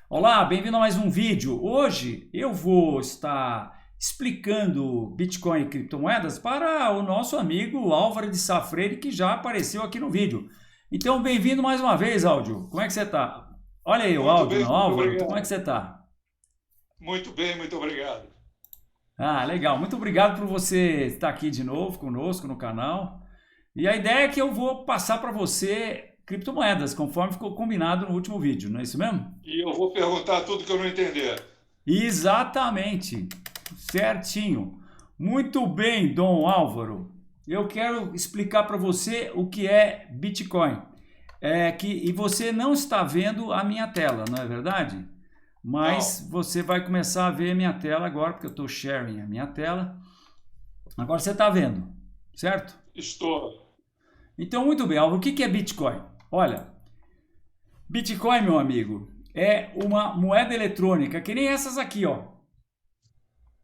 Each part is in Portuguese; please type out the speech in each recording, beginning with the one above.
Olá, bem-vindo a mais um vídeo. Hoje eu vou estar explicando Bitcoin e criptomoedas para o nosso amigo Álvaro de Sá Freire, que já apareceu aqui no vídeo. Então, bem-vindo mais uma vez, Áudio. Como é que você está? Olha aí o Muito áudio, bem, não, muito Álvaro, como é que obrigado. você está? Muito bem, muito obrigado. Ah, legal. Muito obrigado por você estar aqui de novo conosco no canal. E a ideia é que eu vou passar para você criptomoedas, conforme ficou combinado no último vídeo, não é isso mesmo? E eu vou perguntar tudo que eu não entender. Exatamente, certinho. Muito bem, Dom Álvaro. Eu quero explicar para você o que é Bitcoin. E você não está vendo a minha tela, não é verdade? Não, Mas você vai começar a ver a minha tela agora, porque eu estou sharing a minha tela. Agora você está vendo, certo? estou. Então, muito bem, Álvaro, o que é Bitcoin? Olha, Bitcoin, meu amigo, é uma moeda eletrônica, que nem essas aqui, ó.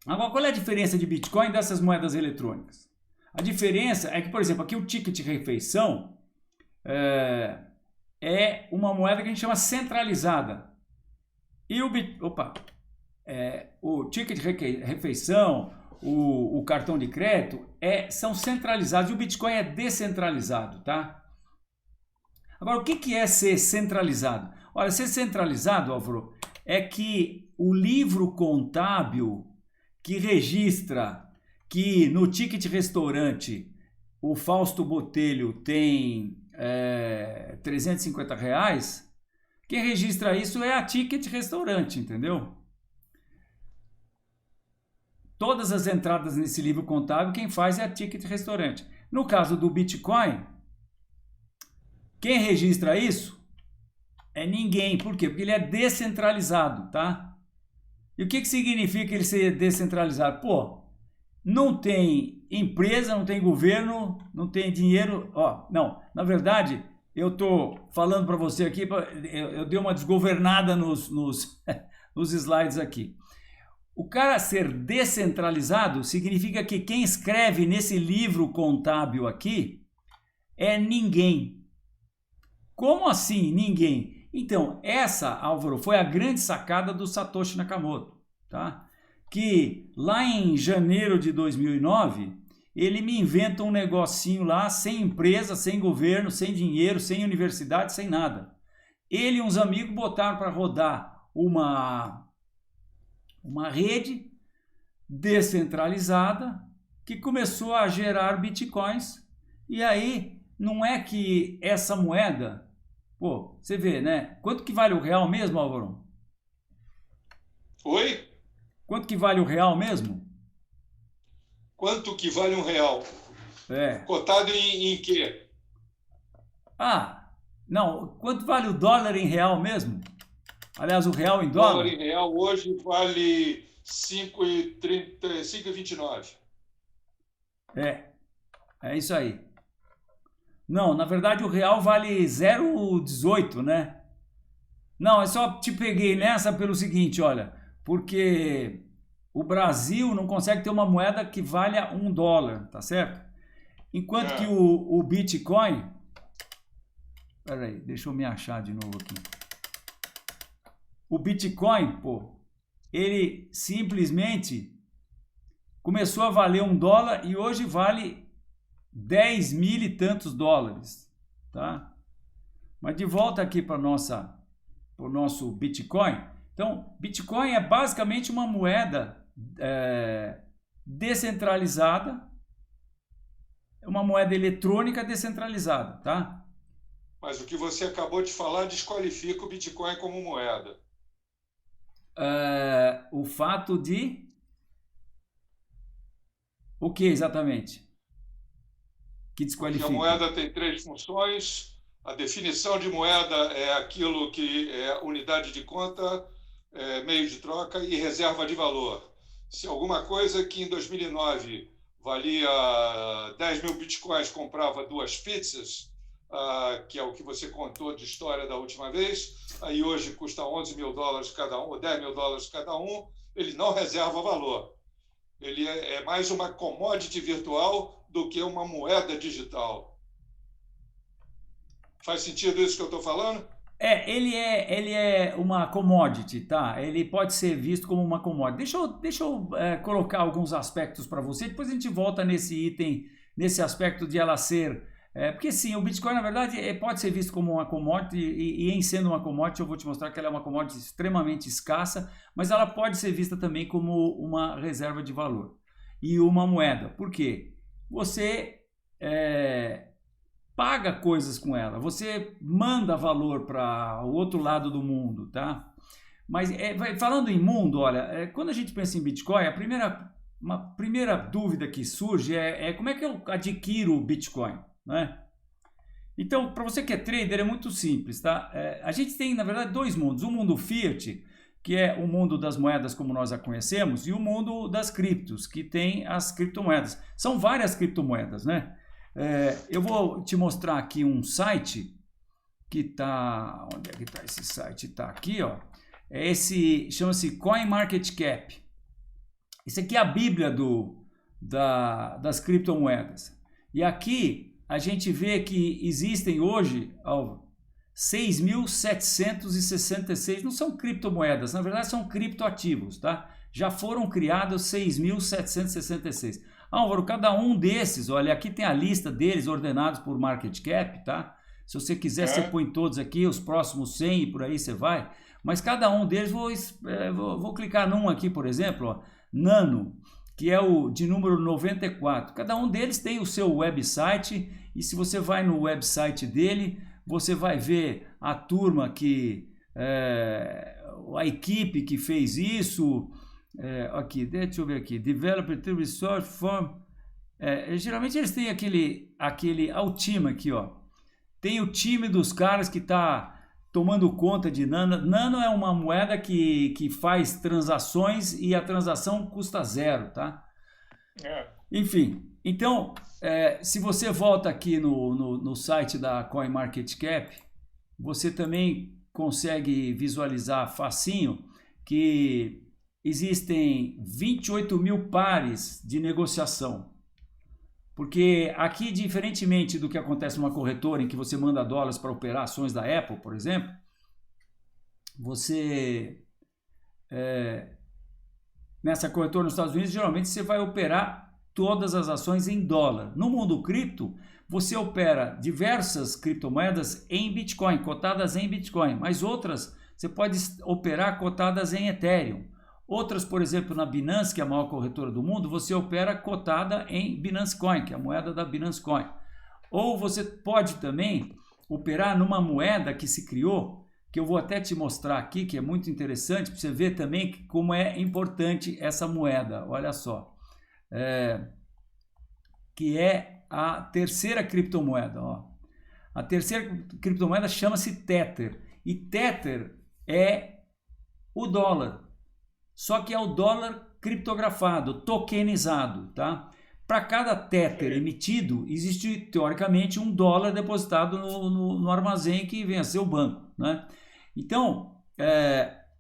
Agora, qual é a diferença de Bitcoin dessas moedas eletrônicas? A diferença é que, por exemplo, aqui o ticket de refeição é, é uma moeda que a gente chama centralizada. E o ticket de refeição, o cartão de crédito são centralizados e o Bitcoin é descentralizado, tá? Agora, o que é ser centralizado? Olha, ser centralizado, Álvaro, é que o livro contábil que registra que no ticket restaurante o Fausto Botelho tem R$ 350, quem registra isso é a Ticket Restaurante, entendeu? Todas as entradas nesse livro contábil, quem faz é a Ticket Restaurante. No caso do Bitcoin, quem registra isso é ninguém. Por quê? Porque ele é descentralizado, tá? E o que significa ele ser descentralizado? Pô, não tem empresa, não tem governo, não tem dinheiro. Ó, não, na verdade, eu estou falando para você aqui, eu dei uma desgovernada nos slides aqui. O cara ser descentralizado significa que quem escreve nesse livro contábil aqui é ninguém. Como assim ninguém? Então, essa, Álvaro, foi a grande sacada do Satoshi Nakamoto, tá? Que lá em janeiro de 2009, ele me inventa um negocinho lá, sem empresa, sem governo, sem dinheiro, sem universidade, sem nada. Ele e uns amigos botaram para rodar uma rede descentralizada que começou a gerar bitcoins. E aí, não é que essa moeda, pô, você vê, né? Quanto que vale o real mesmo, Álvaro? Oi? Quanto que vale o real mesmo? Quanto que vale um real? É. Cotado em quê? Ah, não, quanto vale o dólar em real mesmo? Aliás, o real em Dólar dólar? em real hoje vale 5,30, 5,29. É, é isso aí. Não, na verdade o real vale 0,18, né? Não, eu só te peguei nessa pelo seguinte, olha, porque o Brasil não consegue ter uma moeda que valha US$ 1, tá certo? Enquanto que É. o Bitcoin, peraí, deixa eu me achar de novo aqui. O Bitcoin, pô, ele simplesmente começou a valer US$ 1 e hoje vale 10 mil e tantos dólares, tá? Mas de volta aqui para o nosso Bitcoin. Então, Bitcoin é basicamente uma moeda descentralizada, uma moeda eletrônica descentralizada, tá? Mas o que você acabou de falar desqualifica o Bitcoin como moeda. O fato de o que exatamente que Porque a desqualifica? moeda tem três funções. A definição de moeda é aquilo que é unidade de conta, meio de troca e reserva de valor. Se alguma coisa que em 2009 valia 10 mil bitcoins comprava duas pizzas, que é o que você contou de história da última vez, aí hoje custa 11 mil dólares cada um, ou 10 mil dólares cada um, ele não reserva valor. Ele é mais uma commodity virtual do que uma moeda digital. Faz sentido isso que eu estou falando? Ele é uma commodity, tá? Ele pode ser visto como uma commodity. Deixa eu colocar alguns aspectos para você, depois a gente volta nesse item, nesse aspecto de ela ser... porque sim, o Bitcoin, na verdade, pode ser visto como uma commodity, e em sendo uma commodity, eu vou te mostrar que ela é uma commodity extremamente escassa, mas ela pode ser vista também como uma reserva de valor e uma moeda. Por quê? Você... paga coisas com ela, você manda valor para o outro lado do mundo, tá? Mas falando em mundo, olha, quando a gente pensa em Bitcoin, uma primeira dúvida que surge é como é que eu adquiro o Bitcoin, né? Então, para você que é trader, é muito simples, tá? A gente tem, na verdade, dois mundos. O mundo Fiat, que é o mundo das moedas como nós a conhecemos, e o mundo das criptos, que tem as criptomoedas. São várias criptomoedas, né? Eu vou te mostrar aqui um site que está... Onde é que está esse site? Está aqui, ó. Chama-se CoinMarketCap. Isso aqui é a bíblia das criptomoedas. E aqui a gente vê que existem hoje 6.766, não são criptomoedas, na verdade são criptoativos, tá? Já foram criados 6.766. Álvaro, cada um desses, olha, aqui tem a lista deles ordenados por market cap, tá? Se você quiser, você põe todos aqui, os próximos 100 e por aí você vai. Mas cada um deles, vou clicar num aqui, por exemplo, ó, Nano, que é o de número 94. Cada um deles tem o seu website e se você vai no website dele, você vai ver a turma a equipe que fez isso... aqui, deixa eu ver aqui, Developer to Resource Form, geralmente eles têm o time aqui, ó, tem o time dos caras que está tomando conta de Nano. Nano é uma moeda que faz transações e a transação custa zero, tá? Enfim, então, se você volta aqui no site da CoinMarketCap, você também consegue visualizar facinho que existem 28 mil pares de negociação. Porque aqui, diferentemente do que acontece numa corretora em que você manda dólares para operar ações da Apple, por exemplo, nessa corretora nos Estados Unidos, geralmente você vai operar todas as ações em dólar. No mundo cripto, você opera diversas criptomoedas em Bitcoin, cotadas em Bitcoin, mas outras você pode operar cotadas em Ethereum. Outras, por exemplo, na Binance, que é a maior corretora do mundo, você opera cotada em Binance Coin, que é a moeda da Binance Coin. Ou você pode também operar numa moeda que se criou, que eu vou até te mostrar aqui, que é muito interessante, para você ver também como é importante essa moeda. Olha só. Que é a terceira criptomoeda. Ó. A terceira criptomoeda chama-se Tether. E Tether é o dólar. Só que é o dólar criptografado, tokenizado, tá? Para cada Tether emitido, existe teoricamente um dólar depositado no armazém que vem a ser o banco, né? Então,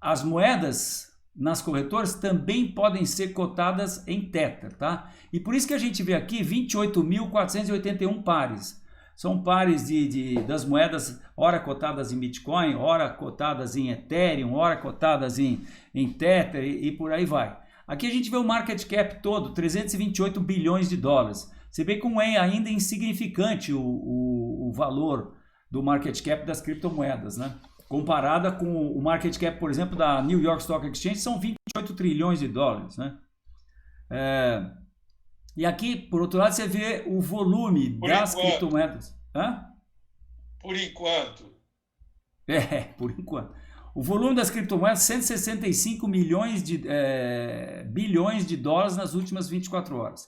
as moedas nas corretoras também podem ser cotadas em Tether, tá? E por isso que a gente vê aqui 28.481 pares. São pares das moedas, ora cotadas em Bitcoin, ora cotadas em Ethereum, ora cotadas em Tether e por aí vai. Aqui a gente vê o market cap todo, 328 bilhões de dólares. Você vê como é ainda insignificante o valor do market cap das criptomoedas, né? Comparada com o market cap, por exemplo, da New York Stock Exchange, são 28 trilhões de dólares, né? E aqui, por outro lado, você vê o volume das criptomoedas. Hã? Por enquanto. Por enquanto. O volume das criptomoedas, 165 bilhões de dólares nas últimas 24 horas.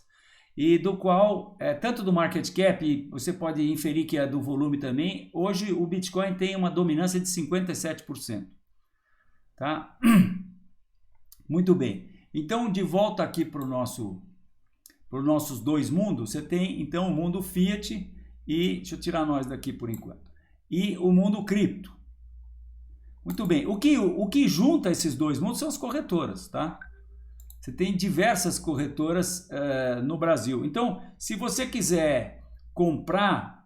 E do qual, tanto do market cap, você pode inferir que é do volume também, hoje o Bitcoin tem uma dominância de 57%. Tá? Muito bem. Então, de volta aqui para os nossos dois mundos, você tem então o mundo Fiat e, deixa eu tirar nós daqui por enquanto, e o mundo cripto. Muito bem, o que junta esses dois mundos são as corretoras, tá? Você tem diversas corretoras no Brasil. Então, se você quiser comprar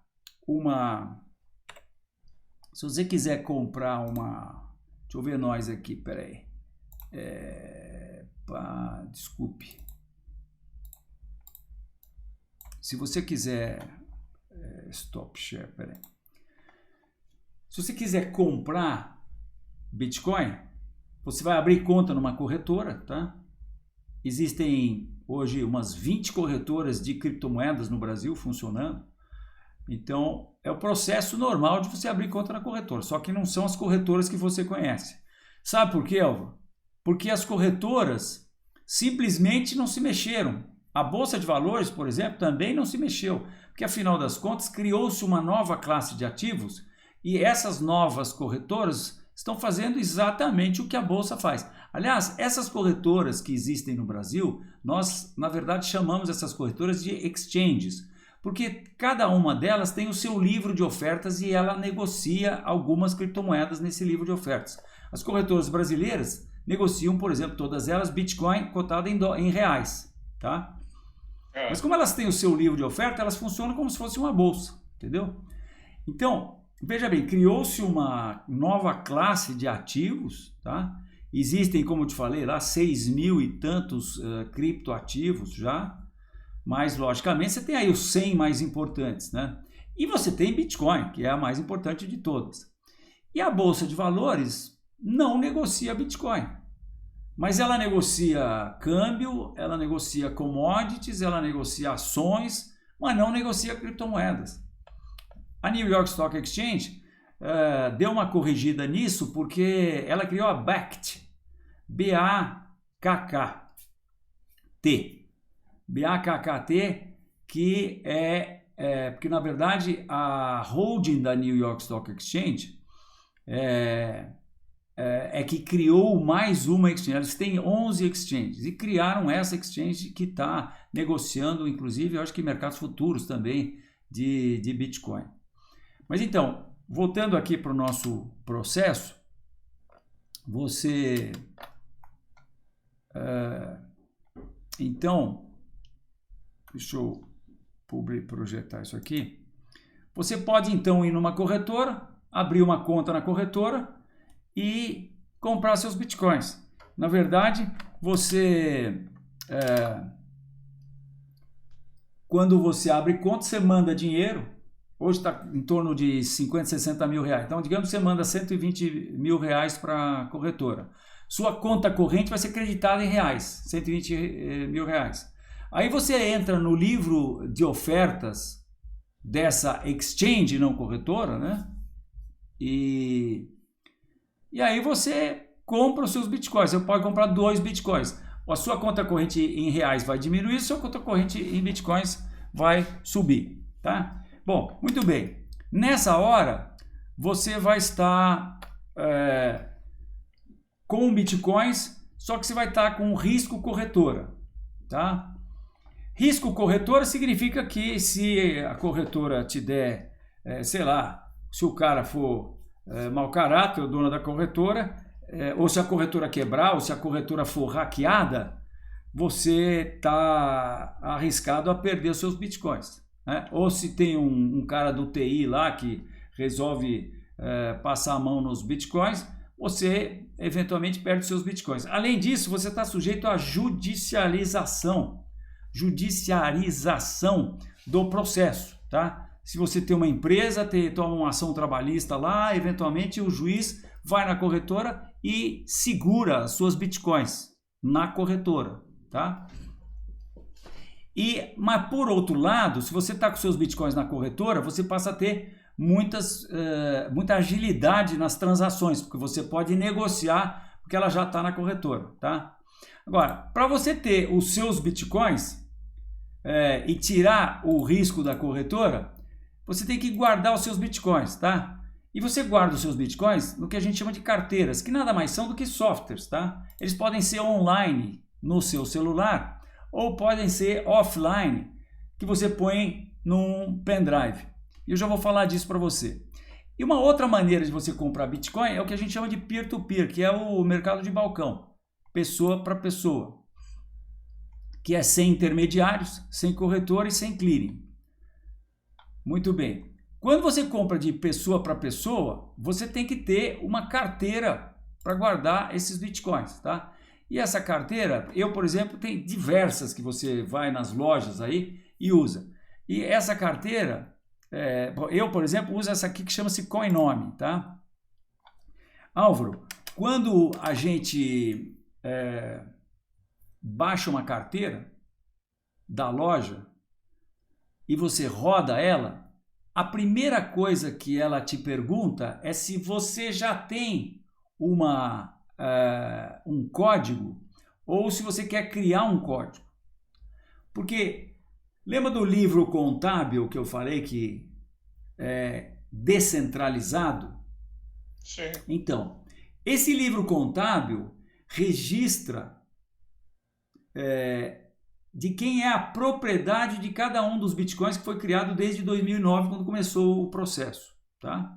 Se você quiser comprar uma... Deixa eu ver nós aqui, peraí. Desculpe. Se você quiser... stop share, peraí. Se você quiser comprar Bitcoin, você vai abrir conta numa corretora, tá? Existem hoje umas 20 corretoras de criptomoedas no Brasil funcionando. Então, é o processo normal de você abrir conta na corretora, só que não são as corretoras que você conhece. Sabe por quê, Elva? Porque as corretoras simplesmente não se mexeram. A Bolsa de Valores, por exemplo, também não se mexeu, porque afinal das contas criou-se uma nova classe de ativos e essas novas corretoras estão fazendo exatamente o que a Bolsa faz. Aliás, essas corretoras que existem no Brasil, nós, na verdade, chamamos essas corretoras de exchanges, porque cada uma delas tem o seu livro de ofertas e ela negocia algumas criptomoedas nesse livro de ofertas. As corretoras brasileiras negociam, por exemplo, todas elas Bitcoin cotado em reais, tá? Mas como elas têm o seu livro de oferta, elas funcionam como se fosse uma bolsa, entendeu? Então, veja bem, criou-se uma nova classe de ativos, tá? Existem, como eu te falei, lá 6.000 e tantos criptoativos já, mas logicamente você tem aí os 100 mais importantes, né? E você tem Bitcoin, que é a mais importante de todas. E a Bolsa de Valores não negocia Bitcoin, mas ela negocia câmbio, ela negocia commodities, ela negocia ações, mas não negocia criptomoedas. A New York Stock Exchange deu uma corrigida nisso porque ela criou a BACT, B-A-K-K-T. BACKT, que porque na verdade a holding da New York Stock Exchange que criou mais uma exchange. Eles têm 11 exchanges e criaram essa exchange que está negociando, inclusive, eu acho que mercados futuros também de Bitcoin. Mas então, voltando aqui para o nosso processo, você... então, deixa eu projetar isso aqui. Você pode então ir numa corretora, abrir uma conta na corretora e comprar seus bitcoins. Na verdade, você quando você abre conta, você manda dinheiro. Hoje está em torno de 50, 60 mil reais. Então, digamos que você manda 120 mil reais para a corretora. Sua conta corrente vai ser creditada em reais, 120 mil reais. Aí você entra no livro de ofertas dessa exchange não corretora, né? E aí você compra os seus bitcoins. Você pode comprar 2 bitcoins. A sua conta corrente em reais vai diminuir, a sua conta corrente em bitcoins vai subir, tá? Bom, muito bem. Nessa hora, você vai estar com bitcoins, só que você vai estar com risco corretora, tá? Risco corretora significa que se a corretora te der, sei lá, se o cara for mau caráter, o dono da corretora, ou se a corretora quebrar, ou se a corretora for hackeada, você está arriscado a perder os seus bitcoins, né? Ou se tem um cara do TI lá que resolve passar a mão nos bitcoins, você eventualmente perde os seus bitcoins. Além disso, você está sujeito à judicialização do processo, tá? Se você tem uma empresa, toma uma ação trabalhista lá, eventualmente o juiz vai na corretora e segura as suas bitcoins na corretora, tá? Mas por outro lado, se você está com seus bitcoins na corretora, você passa a ter muita agilidade nas transações, porque você pode negociar, porque ela já está na corretora, tá? Agora, para você ter os seus bitcoins e tirar o risco da corretora, você tem que guardar os seus bitcoins, tá? E você guarda os seus bitcoins no que a gente chama de carteiras, que nada mais são do que softwares, tá? Eles podem ser online no seu celular ou podem ser offline, que você põe num pendrive. E eu já vou falar disso para você. E uma outra maneira de você comprar Bitcoin é o que a gente chama de peer-to-peer, que é o mercado de balcão, pessoa para pessoa, que é sem intermediários, sem corretor e sem clearing. Muito bem. Quando você compra de pessoa para pessoa, você tem que ter uma carteira para guardar esses bitcoins, tá? E essa carteira, eu, por exemplo, tem diversas que você vai nas lojas aí e usa. E essa carteira, eu, por exemplo, uso essa aqui que chama-se Coinome, tá? Álvaro, quando a gente baixa uma carteira da loja e você roda ela, a primeira coisa que ela te pergunta é se você já tem um código ou se você quer criar um código. Porque lembra do livro contábil que eu falei que é descentralizado? Sim. Então, esse livro contábil registra de quem é a propriedade de cada um dos bitcoins que foi criado desde 2009, quando começou o processo, tá?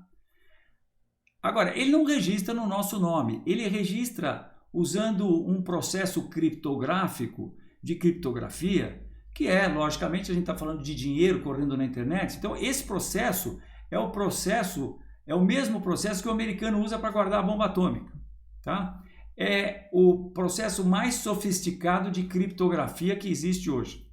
Agora, ele não registra no nosso nome, ele registra usando um processo criptográfico de criptografia, que logicamente, a gente está falando de dinheiro correndo na internet, então esse processo é o mesmo processo que o americano usa para guardar a bomba atômica, tá? É o processo mais sofisticado de criptografia que existe hoje.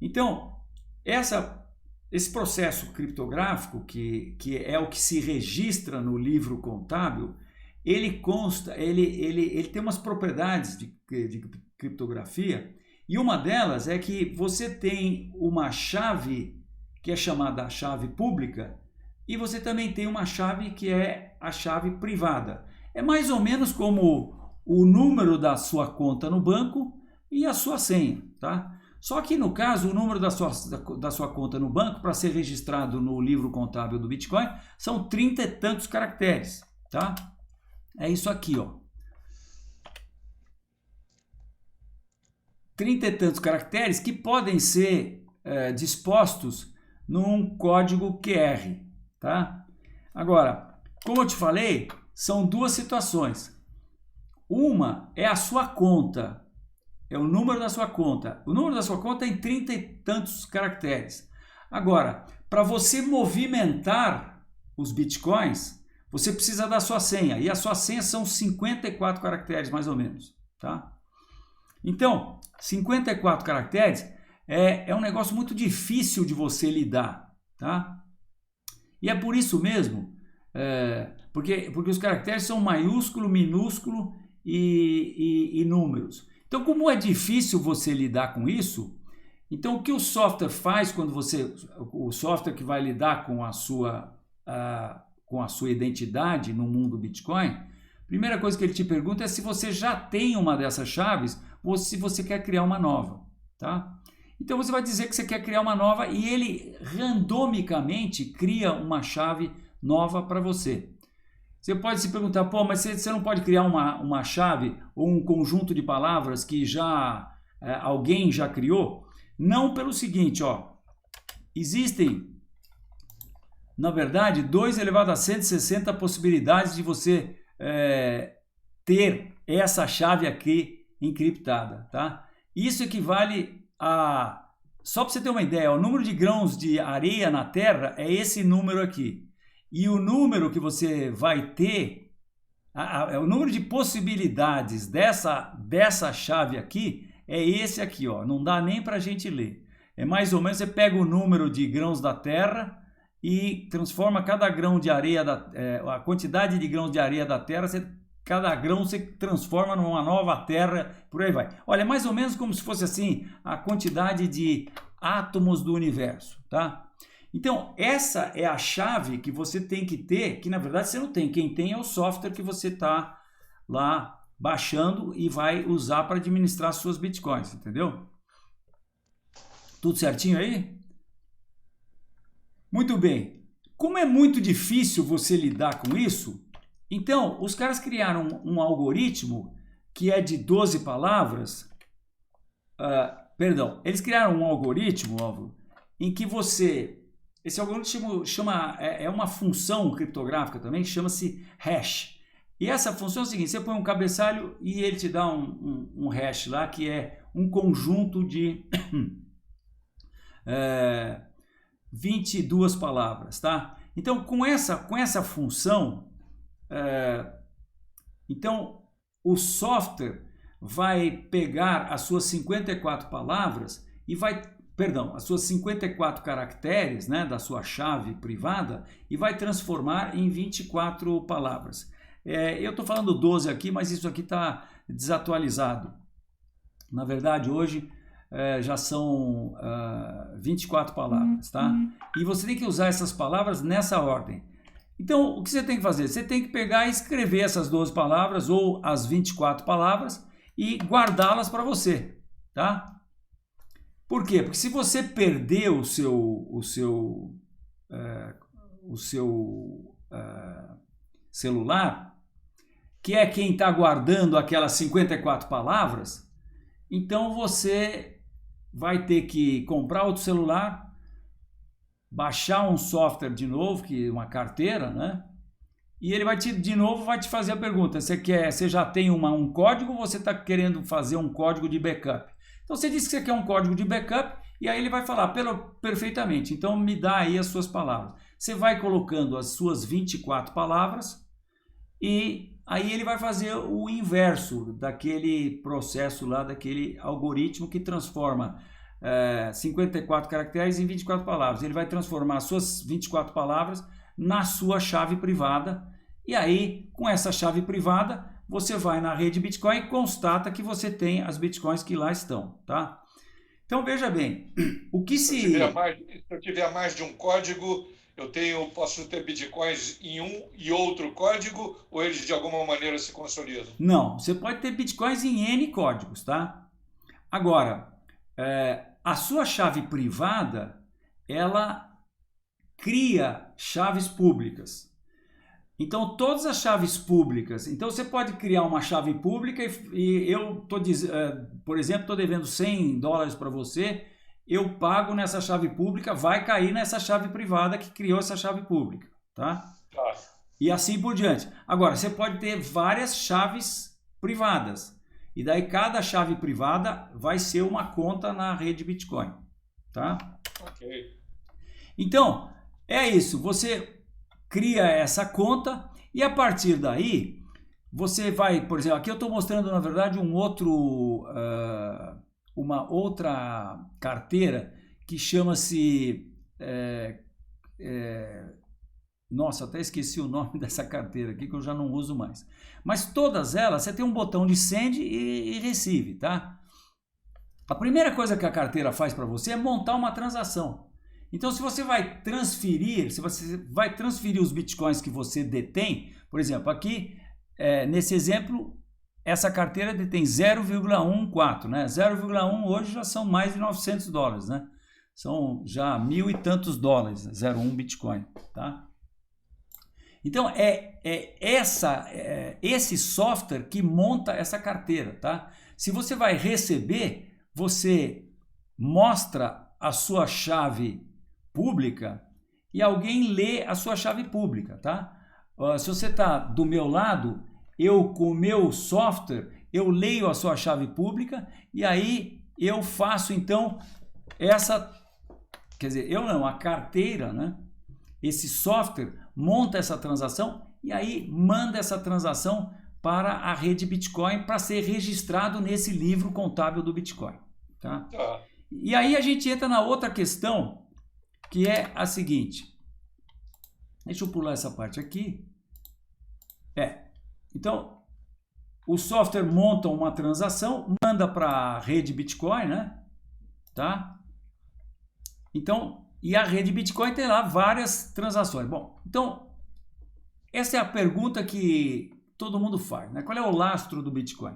Então, esse processo criptográfico, que é o que se registra no livro contábil, ele tem umas propriedades de criptografia, e uma delas é que você tem uma chave que é chamada chave pública, e você também tem uma chave que é a chave privada. É mais ou menos como o número da sua conta no banco e a sua senha, tá? Só que no caso, o número da sua conta no banco, para ser registrado no livro contábil do Bitcoin, são 30 e tantos caracteres, tá? É isso aqui, ó. 30 e tantos caracteres que podem ser dispostos num código QR, tá? Agora, como eu te falei, são duas situações. Uma é a sua conta, é o número da sua conta. O número da sua conta é em 30 e tantos caracteres. Agora, para você movimentar os bitcoins, você precisa da sua senha. E a sua senha são 54 caracteres, mais ou menos, tá? Então, 54 caracteres é um negócio muito difícil de você lidar, tá? E é por isso mesmo, porque os caracteres são maiúsculo, minúsculo e números. Então, como é difícil você lidar com isso, então o que o software faz quando o software que vai lidar com a sua identidade no mundo Bitcoin, a primeira coisa que ele te pergunta é se você já tem uma dessas chaves ou se você quer criar uma nova, tá? Então você vai dizer que você quer criar uma nova e ele randomicamente cria uma chave nova para você. Você pode se perguntar, pô, mas você não pode criar uma chave ou um conjunto de palavras que alguém já criou? Não, pelo seguinte, ó, existem, na verdade, 2 elevado a 160 possibilidades de você ter essa chave aqui encriptada, tá? Isso equivale só para você ter uma ideia, o número de grãos de areia na Terra é esse número aqui. E o número que você vai ter, o número de possibilidades dessa chave aqui é esse aqui, ó. Não dá nem para a gente ler. É mais ou menos, você pega o número de grãos da Terra e transforma cada grão de areia, a quantidade de grãos de areia da Terra, cada grão você transforma numa nova Terra, por aí vai. Olha, é mais ou menos como se fosse assim a quantidade de átomos do universo, tá? Então, essa é a chave que você tem que ter, que na verdade você não tem. Quem tem é o software que você está lá baixando e vai usar para administrar suas bitcoins, entendeu? Tudo certinho aí? Muito bem. Como é muito difícil você lidar com isso, então os caras criaram um algoritmo que é de 12 palavras. Eles criaram um algoritmo, Álvaro, em que esse algoritmo é uma função criptográfica também, chama-se hash. E essa função é o seguinte, você põe um cabeçalho e ele te dá um hash lá, que é um conjunto 22 palavras, tá? Então, com essa função, então o software vai pegar as suas 54 palavras e as suas 54 caracteres, né, da sua chave privada e vai transformar em 24 palavras. Eu estou falando 12 aqui, mas isso aqui está desatualizado. Na verdade, hoje já são 24 palavras, tá? E você tem que usar essas palavras nessa ordem. Então, o que você tem que fazer? Você tem que pegar e escrever essas 12 palavras ou as 24 palavras e guardá-las para você, tá? Por quê? Porque se você perder o seu celular, que é quem está guardando aquelas 54 palavras, então você vai ter que comprar outro celular, baixar um software de novo, que uma carteira, né? E ele de novo vai te fazer a pergunta, você já tem um código ou você está querendo fazer um código de backup? Então você disse que você quer um código de backup e aí ele vai falar perfeitamente, então me dá aí as suas palavras. Você vai colocando as suas 24 palavras e aí ele vai fazer o inverso daquele processo lá, daquele algoritmo que transforma 54 caracteres em 24 palavras. Ele vai transformar as suas 24 palavras na sua chave privada e aí com essa chave privada você vai na rede Bitcoin e constata que você tem as Bitcoins que lá estão, tá? Então veja bem, o que se eu tiver mais de um código, posso ter Bitcoins em um e outro código, ou eles de alguma maneira se consolidam? Não, você pode ter Bitcoins em N códigos, tá? Agora, a sua chave privada, ela cria chaves públicas. Então, todas as chaves públicas, então você pode criar uma chave pública e eu por exemplo, estou devendo $100 para você, eu pago nessa chave pública, vai cair nessa chave privada que criou essa chave pública, tá? E assim por diante. Agora, você pode ter várias chaves privadas e daí cada chave privada vai ser uma conta na rede Bitcoin, tá? Ok. Então, é isso, você cria essa conta e a partir daí você vai, por exemplo, aqui eu estou mostrando na verdade uma outra carteira que chama-se, nossa, até esqueci o nome dessa carteira aqui que eu já não uso mais, mas todas elas você tem um botão de send e receive, tá? A primeira coisa que a carteira faz para você é montar uma transação. Então, se você vai transferir, os bitcoins que você detém, por exemplo, aqui, nesse exemplo, essa carteira detém 0,14, né? 0,1 hoje já são mais de $900, né? São já $1.000 e tantos, 0,1 Bitcoin, tá? Então, esse software que monta essa carteira, tá? Se você vai receber, você mostra a sua chave pública e alguém lê a sua chave pública, tá? Se você está do meu lado, eu com o meu software, eu leio a sua chave pública e aí eu faço então a carteira, né? Esse software monta essa transação e aí manda essa transação para a rede Bitcoin para ser registrado nesse livro contábil do Bitcoin, tá? E aí a gente entra na outra questão, que é a seguinte. Deixa eu pular essa parte aqui. Então, o software monta uma transação, manda para a rede Bitcoin, né? Tá? Então, e a rede Bitcoin tem lá várias transações. Bom, então, essa é a pergunta que todo mundo faz, né? Qual é o lastro do Bitcoin?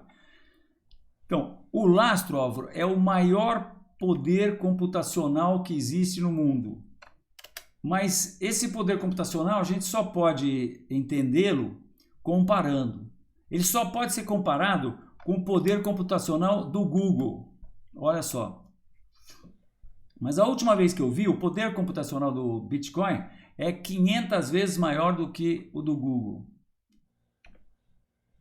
Então, o lastro, Álvaro, é o maior poder computacional que existe no mundo. Mas esse poder computacional a gente só pode entendê-lo comparando. Ele só pode ser comparado com o poder computacional do Google. Olha só. Mas a última vez que eu vi, o poder computacional do Bitcoin é 500 vezes maior do que o do Google.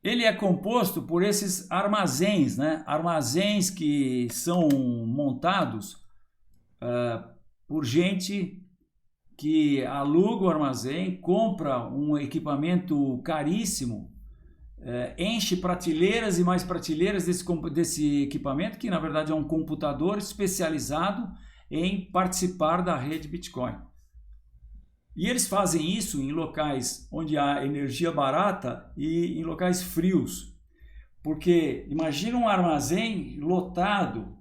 Ele é composto por esses armazéns, né? Armazéns que são montados por gente que aluga o armazém, compra um equipamento caríssimo, enche prateleiras e mais prateleiras desse equipamento, que na verdade é um computador especializado em participar da rede Bitcoin. E eles fazem isso em locais onde há energia barata e em locais frios. Porque imagina um armazém lotado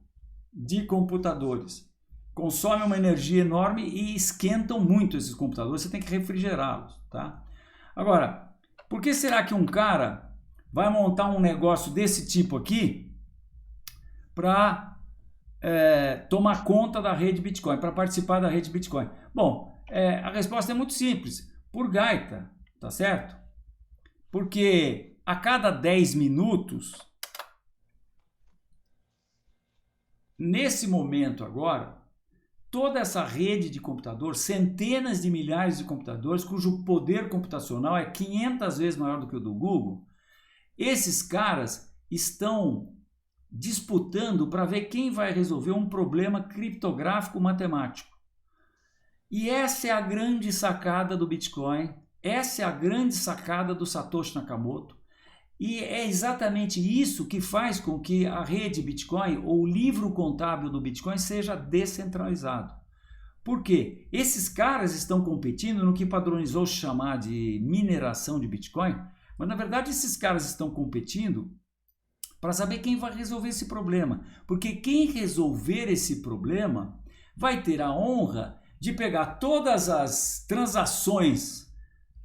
de computadores. Consome uma energia enorme e esquentam muito esses computadores, você tem que refrigerá-los, tá? Agora, por que será que um cara vai montar um negócio desse tipo aqui para tomar conta da rede Bitcoin, para participar da rede Bitcoin? Bom, a resposta é muito simples, por gaita, tá certo? Porque a cada 10 minutos, nesse momento agora, toda essa rede de computadores, centenas de milhares de computadores, cujo poder computacional é 500 vezes maior do que o do Google, esses caras estão disputando para ver quem vai resolver um problema criptográfico matemático. E essa é a grande sacada do Bitcoin, essa é a grande sacada do Satoshi Nakamoto, e é exatamente isso que faz com que a rede Bitcoin ou o livro contábil do Bitcoin seja descentralizado. Por quê? Esses caras estão competindo no que padronizou chamar de mineração de Bitcoin, mas na verdade esses caras estão competindo para saber quem vai resolver esse problema. Porque quem resolver esse problema vai ter a honra de pegar todas as transações,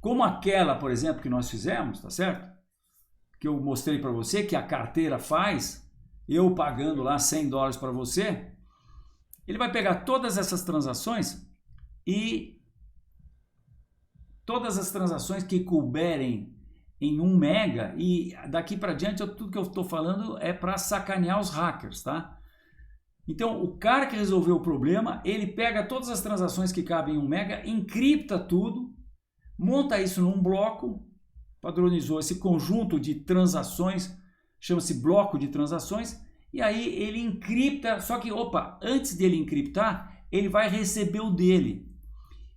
como aquela, por exemplo, que nós fizemos, tá certo? Que eu mostrei para você, que a carteira faz, eu pagando lá $100 para você, ele vai pegar todas essas transações e todas as transações que couberem em 1 mega, e daqui para diante tudo que eu estou falando é para sacanear os hackers, tá? Então o cara que resolveu o problema, ele pega todas as transações que cabem em 1 mega, encripta tudo, monta isso num bloco, padronizou esse conjunto de transações, chama-se bloco de transações, e aí ele encripta, só que, antes dele encriptar, ele vai receber o dele.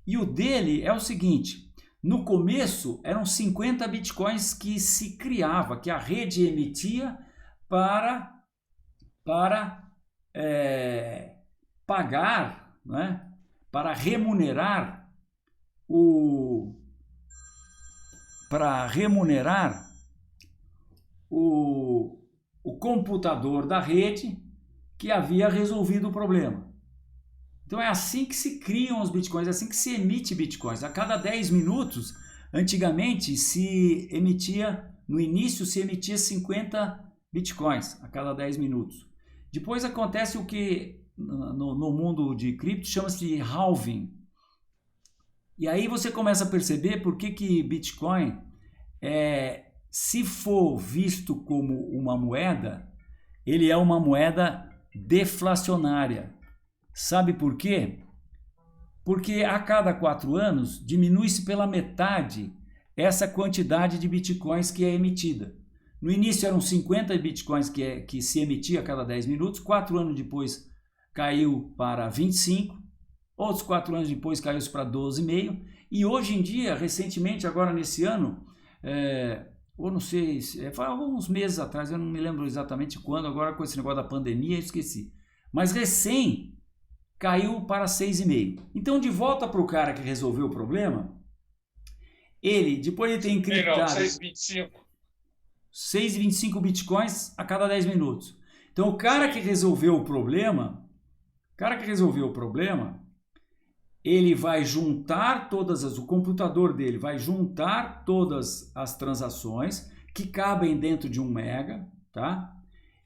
E o dele é o seguinte, no começo eram 50 bitcoins que se criava, que a rede emitia para pagar, né, para remunerar o computador da rede que havia resolvido o problema. Então é assim que se criam os bitcoins, é assim que se emite bitcoins. A cada 10 minutos, antigamente no início se emitia 50 bitcoins a cada 10 minutos. Depois acontece o que no mundo de cripto chama-se de halving. E aí você começa a perceber por que Bitcoin, se for visto como uma moeda, ele é uma moeda deflacionária. Sabe por quê? Porque a cada 4 anos diminui-se pela metade essa quantidade de bitcoins que é emitida. No início eram 50 bitcoins que se emitia a cada 10 minutos, 4 anos depois caiu para 25, outros 4 anos depois caiu para 12,5, e hoje em dia, recentemente, agora nesse ano, ou não sei, foi alguns meses atrás, eu não me lembro exatamente quando, agora com esse negócio da pandemia eu esqueci, mas recém caiu para 6,5. Então, de volta para o cara que resolveu o problema, ele, depois de ter encriptado 6,25 bitcoins a cada 10 minutos. Então, o cara que resolveu o problema, ele vai juntar o computador dele vai juntar todas as transações que cabem dentro de 1 mega, tá?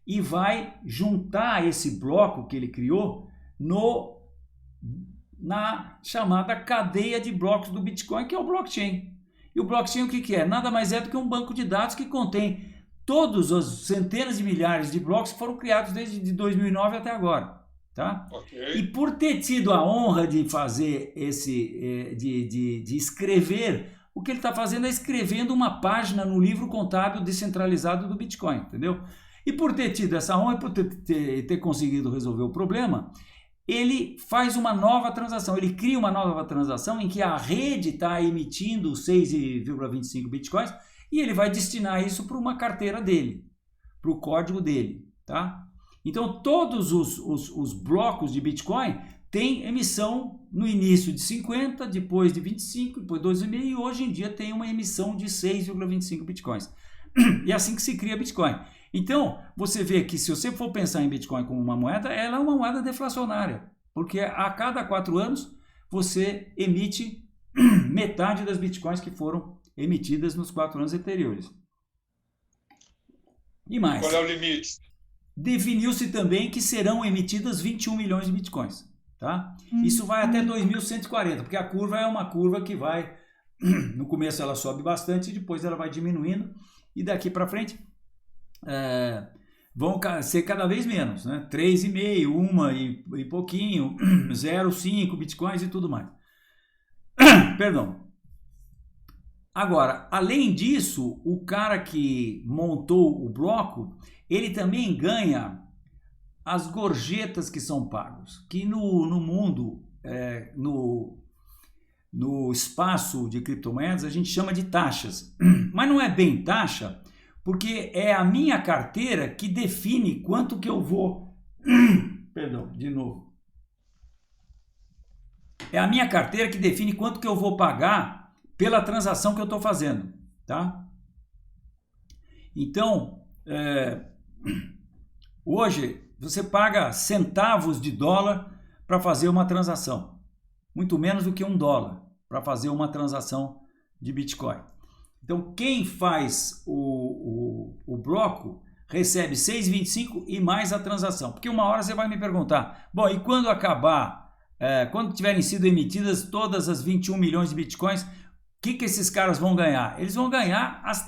E vai juntar esse bloco que ele criou na chamada cadeia de blocos do Bitcoin, que é o blockchain. E o blockchain o que é? Nada mais é do que um banco de dados que contém todos os centenas de milhares de blocos que foram criados desde 2009 até agora. Tá? Okay. E por ter tido a honra de fazer de escrever, o que ele está fazendo é escrevendo uma página no livro contábil descentralizado do Bitcoin, entendeu? E por ter tido essa honra, por ter conseguido resolver o problema, ele faz uma nova transação, ele cria uma nova transação em que a rede está emitindo 6,25 bitcoins e ele vai destinar isso para uma carteira dele, para o código dele, tá? Então todos os blocos de Bitcoin têm emissão no início de 50, depois de 25, depois de 2,5 e hoje em dia tem uma emissão de 6,25 bitcoins. E é assim que se cria Bitcoin. Então, você vê que se você for pensar em Bitcoin como uma moeda, ela é uma moeda deflacionária, porque a cada 4 anos você emite metade das Bitcoins que foram emitidas nos 4 anos anteriores. E mais. Qual é o limite? Definiu-se também que serão emitidas 21 milhões de Bitcoins. Tá? Isso vai até 2140, porque a curva é uma curva que vai, no começo ela sobe bastante, depois ela vai diminuindo, e daqui para frente vão ser cada vez menos, né? 3,5, 1 e pouquinho, 0,5 bitcoins e tudo mais. Perdão. Agora, além disso, o cara que montou o bloco, ele também ganha as gorjetas que são pagos, que no mundo, no espaço de criptomoedas, a gente chama de taxas. Mas não é bem taxa, porque é a minha carteira que define quanto que eu vou... Perdão, de novo. É a minha carteira que define quanto que eu vou pagar pela transação que eu estou fazendo, tá? Então, hoje você paga centavos de dólar para fazer uma transação, muito menos do que $1 para fazer uma transação de Bitcoin. Então, quem faz o bloco recebe 6,25 e mais a transação. Porque uma hora você vai me perguntar, bom, e quando acabar, quando tiverem sido emitidas todas as 21 milhões de Bitcoins, o que esses caras vão ganhar? Eles vão ganhar as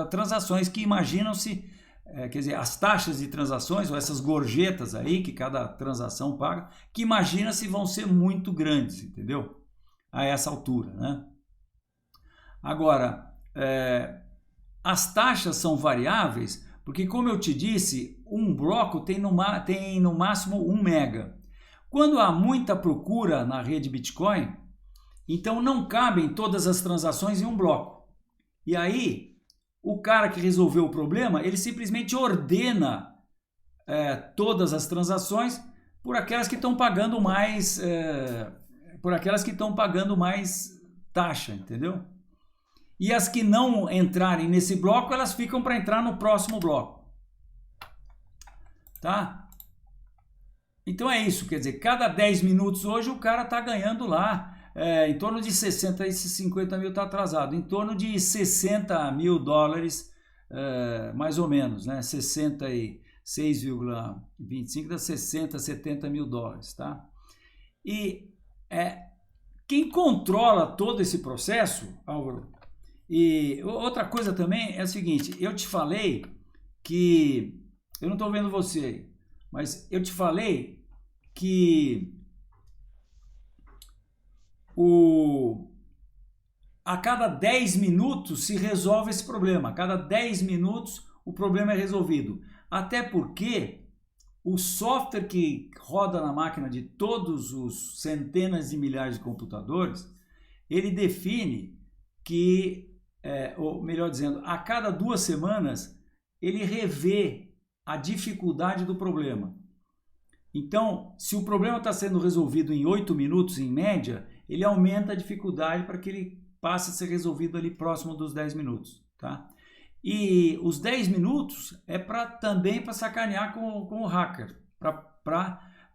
transações que imaginam-se, quer dizer, as taxas de transações, ou essas gorjetas aí que cada transação paga, que imagina-se vão ser muito grandes, entendeu? A essa altura, né? Agora, as taxas são variáveis, porque como eu te disse, um bloco tem no máximo 1 mega. Quando há muita procura na rede Bitcoin, então não cabem todas as transações em um bloco. E aí, o cara que resolveu o problema, ele simplesmente ordena todas as transações por aquelas que estão pagando mais, taxa, entendeu? E as que não entrarem nesse bloco, elas ficam para entrar no próximo bloco. Tá? Então é isso, quer dizer, cada 10 minutos hoje o cara está ganhando lá em torno de 60, esses 50 mil está atrasado, em torno de 60 mil dólares, mais ou menos, né? 66,25 dá 60, 70 mil dólares, tá? E quem controla todo esse processo, Álvaro, e outra coisa também é o seguinte, eu te falei que, eu não estou vendo você, mas eu te falei que a cada 10 minutos se resolve esse problema, a cada 10 minutos o problema é resolvido, até porque o software que roda na máquina de todos os centenas de milhares de computadores, ele define que, ou melhor dizendo, a cada 2 semanas ele revê a dificuldade do problema. Então, se o problema está sendo resolvido em 8 minutos em média, ele aumenta a dificuldade para que ele passe a ser resolvido ali próximo dos 10 minutos. Tá? E os 10 minutos é também para sacanear com o hacker,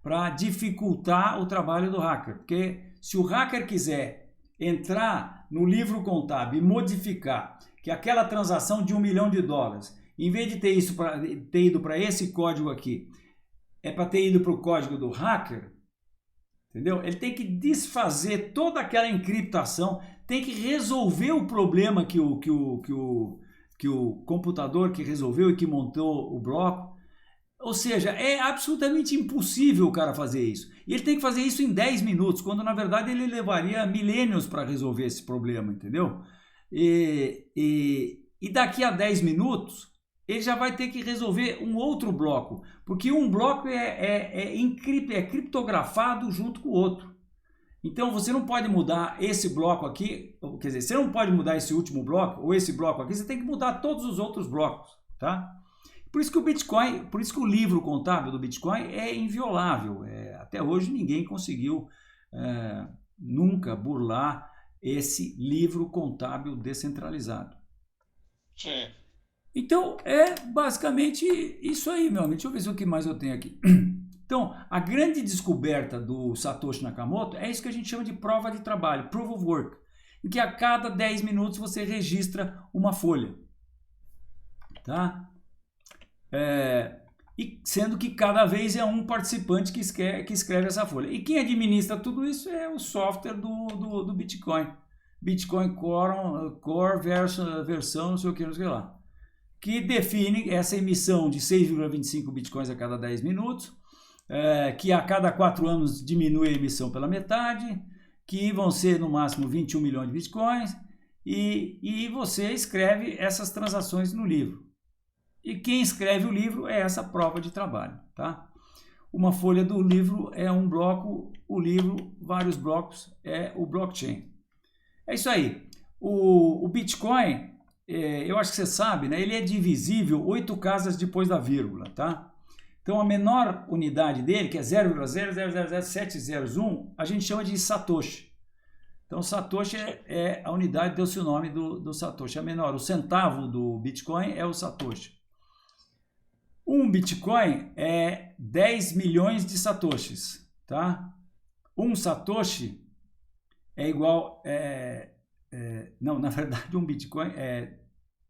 para dificultar o trabalho do hacker. Porque se o hacker quiser entrar no livro contábil e modificar que aquela transação de $1 milhão, em vez de ter ido para esse código aqui, é para ter ido para o código do hacker, entendeu? Ele tem que desfazer toda aquela encriptação, tem que resolver o problema que o computador que resolveu e que montou o bloco. Ou seja, é absolutamente impossível o cara fazer isso. E ele tem que fazer isso em 10 minutos, quando na verdade ele levaria milênios para resolver esse problema, entendeu? E daqui a 10 minutos, ele já vai ter que resolver um outro bloco, porque um bloco é criptografado junto com o outro. Então você não pode mudar esse bloco aqui, quer dizer, você não pode mudar esse último bloco ou esse bloco aqui, você tem que mudar todos os outros blocos, tá? Por isso que o Bitcoin, por isso que o livro contábil do Bitcoin é inviolável. Até hoje ninguém conseguiu nunca burlar esse livro contábil descentralizado. Sim. Então, é basicamente isso aí, meu amigo. Deixa eu ver o que mais eu tenho aqui. Então, a grande descoberta do Satoshi Nakamoto é isso que a gente chama de prova de trabalho, proof of work, em que a cada 10 minutos você registra uma folha. Tá? E sendo que cada vez é um participante que escreve essa folha. E quem administra tudo isso é o software do Bitcoin. Bitcoin Core versão não sei o que, não sei lá. Que define essa emissão de 6,25 bitcoins a cada 10 minutos, que a cada 4 anos diminui a emissão pela metade, que vão ser no máximo 21 milhões de bitcoins, e você escreve essas transações no livro. E quem escreve o livro é essa prova de trabalho, tá? Uma folha do livro é um bloco, o livro, vários blocos, é o blockchain. É isso aí. O Bitcoin, eu acho que você sabe, né? Ele é divisível 8 casas depois da vírgula, tá? Então a menor unidade dele, que é 0,0000701, a gente chama de Satoshi. Então Satoshi é a unidade, deu-se o nome do Satoshi. A menor, o centavo do Bitcoin é o Satoshi. Um Bitcoin é 10 milhões de Satoshis, tá? Um Satoshi é igual... não, na verdade um Bitcoin é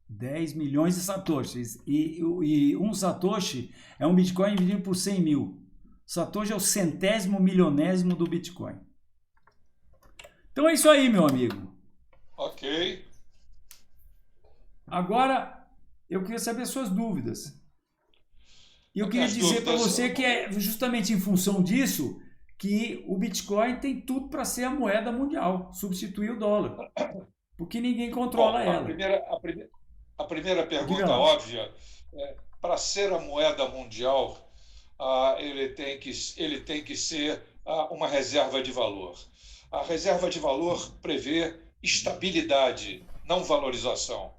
10 milhões de Satoshis. E um Satoshi é um Bitcoin dividido por 100 mil. Satoshi é o centésimo milionésimo do Bitcoin. Então é isso aí, meu amigo. Ok. Agora, eu queria saber suas dúvidas. E eu queria dizer para você que é justamente em função disso que o Bitcoin tem tudo para ser a moeda mundial, substituir o dólar. Porque ninguém controla ela. A primeira pergunta óbvia é, para ser a moeda mundial, ele tem que ser uma reserva de valor. A reserva de valor prevê estabilidade, não valorização.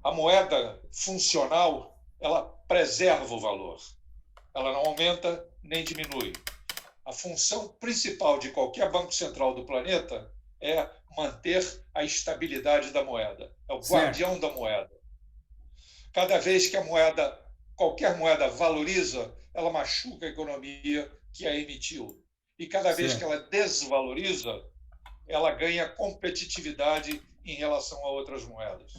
A moeda funcional, ela preserva o valor. Ela não aumenta nem diminui. A função principal de qualquer banco central do planeta é manter a estabilidade da moeda. É o guardião da moeda. Cada vez que qualquer moeda valoriza, ela machuca a economia que a emitiu. E cada vez que ela desvaloriza, ela ganha competitividade em relação a outras moedas.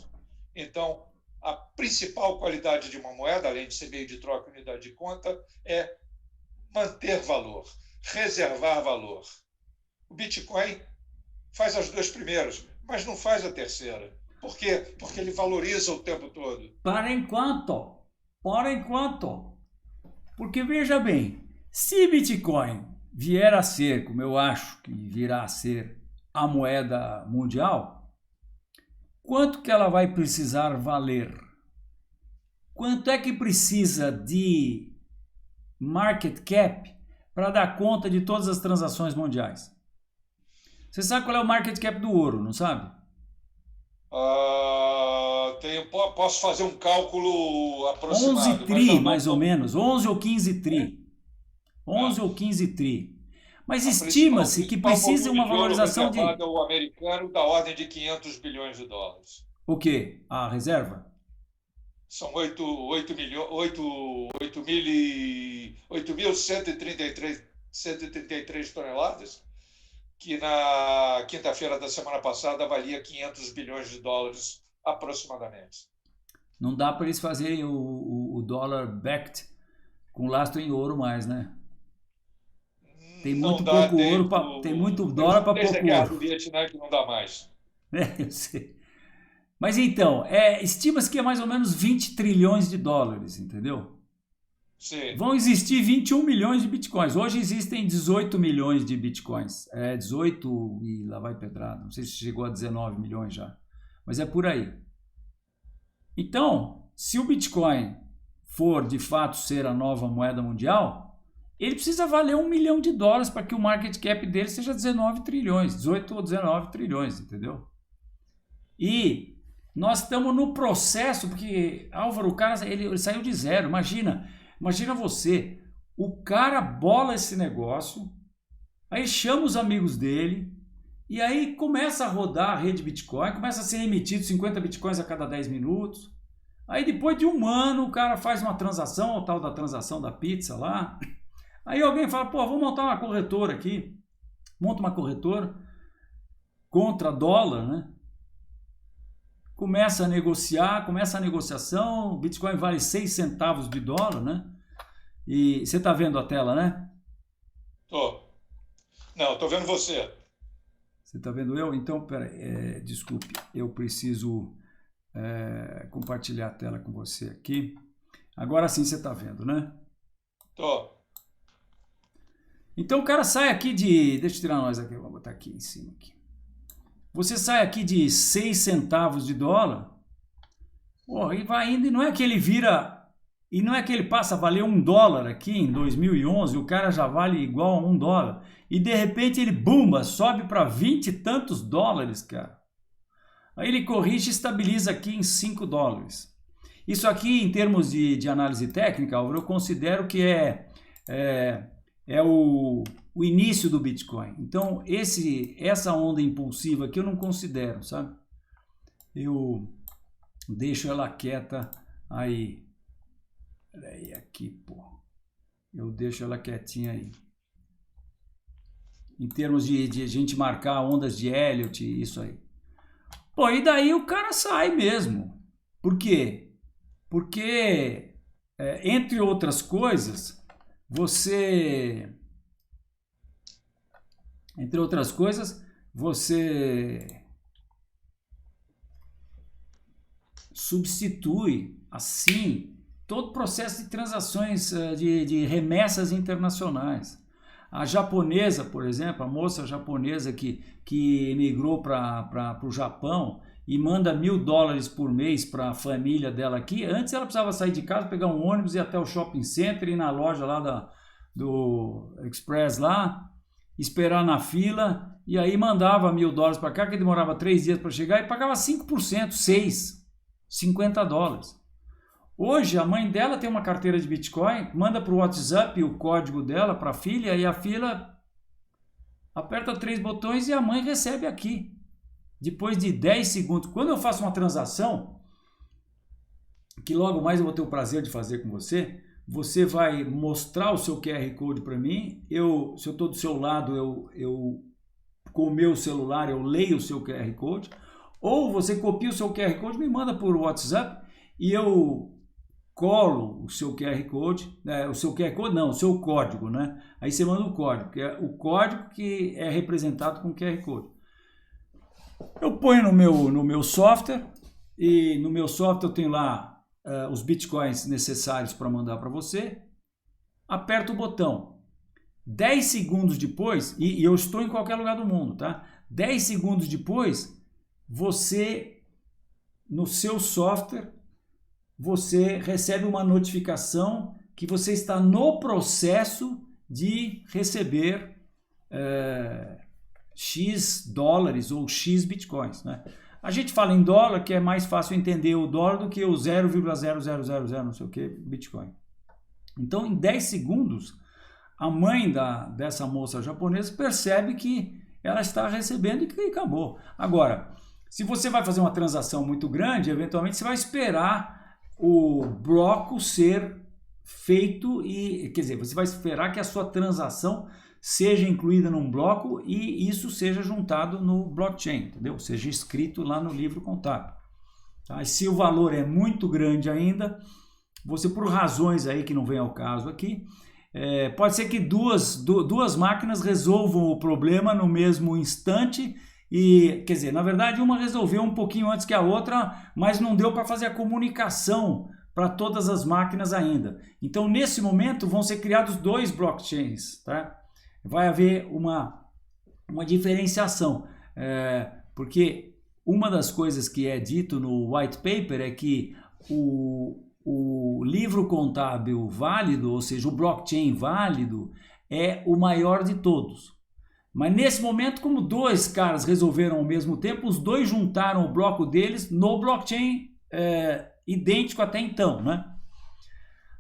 Então, a principal qualidade de uma moeda, além de ser meio de troca e unidade de conta, é manter valor, reservar valor. O Bitcoin faz as duas primeiras, mas não faz a terceira. Por quê? Porque ele valoriza o tempo todo. Para enquanto. Porque veja bem, se Bitcoin vier a ser, como eu acho que virá a ser, a moeda mundial, quanto que ela vai precisar valer? Quanto é que precisa de market cap para dar conta de todas as transações mundiais? Você sabe qual é o market cap do ouro, não sabe? Posso fazer um cálculo aproximado. 11 tri, mais ou menos. 11 ou 15 tri. 11 ou 15 tri. Mas estima-se que precisa uma valorização de... O americano da ordem de 500 bilhões de dólares. O quê? A reserva? São 8.133 toneladas, que na quinta-feira da semana passada valia 500 bilhões de dólares aproximadamente. Não dá para eles fazerem o dólar backed com lastro em ouro mais, né? Tem muito pouco ouro, tem muito dólar para pouco ouro. Desde a guerra do Vietnã que não dá mais. Eu sei. Mas então, estima-se que é mais ou menos 20 trilhões de dólares, entendeu? Sim. Vão existir 21 milhões de bitcoins. Hoje existem 18 milhões de bitcoins. 18 e lá vai pedrada. Não sei se chegou a 19 milhões já. Mas é por aí. Então, se o Bitcoin for de fato ser a nova moeda mundial, ele precisa valer $1 milhão para que o market cap dele seja 19 trilhões, 18 ou 19 trilhões, entendeu? E nós estamos no processo, porque, Álvaro, o cara ele saiu de zero, imagina você, o cara bola esse negócio, aí chama os amigos dele, e aí começa a rodar a rede Bitcoin, começa a ser emitido 50 Bitcoins a cada 10 minutos, aí depois de um ano o cara faz uma transação, o tal da transação da pizza lá, aí alguém fala, pô, vou montar uma corretora aqui, monta uma corretora contra dólar, né? Começa a negociar, começa a negociação, o Bitcoin vale 6 centavos de dólar, né? E você está vendo a tela, né? Tô. Não, tô vendo você. Você está vendo eu? Então, peraí, desculpe, eu preciso compartilhar a tela com você aqui. Agora sim você está vendo, né? Tô. Então o cara sai aqui de... Deixa eu tirar nós aqui, vou botar aqui em cima. Aqui. Você sai aqui de 6 centavos de dólar, pô, e vai indo, e não é que ele vira... E não é que ele passa a valer $1 aqui em 2011, o cara já vale igual a $1. E de repente ele, bumba, sobe para 20 e tantos dólares, cara. Aí ele corrige e estabiliza aqui em $5. Isso aqui, em termos de análise técnica, eu considero que é o início do Bitcoin. Então, essa onda impulsiva aqui eu não considero, sabe? Eu deixo ela quieta aí. Peraí, aqui, pô. Eu deixo ela quietinha aí. Em termos de gente marcar ondas de Elliott, isso aí. Pô, e daí o cara sai mesmo. Por quê? Porque, entre outras coisas, você substitui, assim, todo o processo de transações de remessas internacionais. A japonesa, por exemplo, a moça japonesa que emigrou para o Japão e manda $1.000 por mês para a família dela aqui, antes ela precisava sair de casa, pegar um ônibus, ir até o shopping center, ir na loja lá do Express lá, esperar na fila, e aí mandava $1.000 para cá, que demorava 3 dias para chegar, e pagava 5%, 6, $50. Hoje, a mãe dela tem uma carteira de Bitcoin, manda para o WhatsApp o código dela para a filha, e a filha aperta 3 botões e a mãe recebe aqui. Depois de 10 segundos. Quando eu faço uma transação, que logo mais eu vou ter o prazer de fazer com você, você vai mostrar o seu QR Code para mim, se eu estou do seu lado, eu com o meu celular, eu leio o seu QR Code, ou você copia o seu QR Code, me manda por WhatsApp, e eu colo o seu QR Code, o seu código, né? Aí você manda o código, que é o código que é representado com o QR Code. Eu ponho no meu software, e no meu software eu tenho lá os bitcoins necessários para mandar para você, aperto o botão. 10 segundos depois, e eu estou em qualquer lugar do mundo, tá? 10 segundos depois, você, no seu software, você recebe uma notificação que você está no processo de receber X dólares ou X bitcoins, né? A gente fala em dólar, que é mais fácil entender o dólar do que o 0,0000 não sei o que bitcoin. Então, em 10 segundos, a mãe dessa moça japonesa percebe que ela está recebendo e acabou. Agora, se você vai fazer uma transação muito grande, eventualmente você vai esperar o bloco ser feito quer dizer, você vai esperar que a sua transação seja incluída num bloco e isso seja juntado no blockchain, entendeu? Seja escrito lá no livro contábil. Tá? E se o valor é muito grande ainda, você, por razões aí que não vem ao caso aqui, pode ser que duas máquinas resolvam o problema no mesmo instante e, quer dizer, na verdade uma resolveu um pouquinho antes que a outra, mas não deu para fazer a comunicação para todas as máquinas ainda. Então, nesse momento, vão ser criados 2 blockchains, tá? Vai haver uma diferenciação, porque uma das coisas que é dito no white paper é que o livro contábil válido, ou seja, o blockchain válido, é o maior de todos. Mas nesse momento, como dois caras resolveram ao mesmo tempo, os dois juntaram o bloco deles no blockchain idêntico até então, né?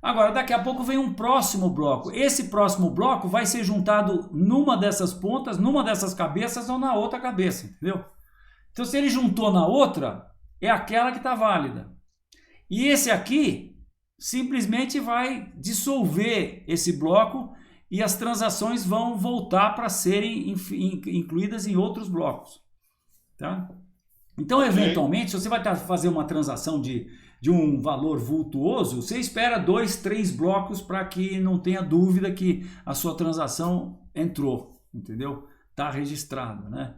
Agora, daqui a pouco vem um próximo bloco. Esse próximo bloco vai ser juntado numa dessas pontas, numa dessas cabeças ou na outra cabeça, entendeu? Então, se ele juntou na outra, é aquela que está válida. E esse aqui simplesmente vai dissolver esse bloco e as transações vão voltar para serem incluídas em outros blocos. Tá? Então, eventualmente, se você vai fazer uma transação de um valor vultuoso, você espera 2, 3 blocos para que não tenha dúvida que a sua transação entrou, entendeu? Está registrada, né?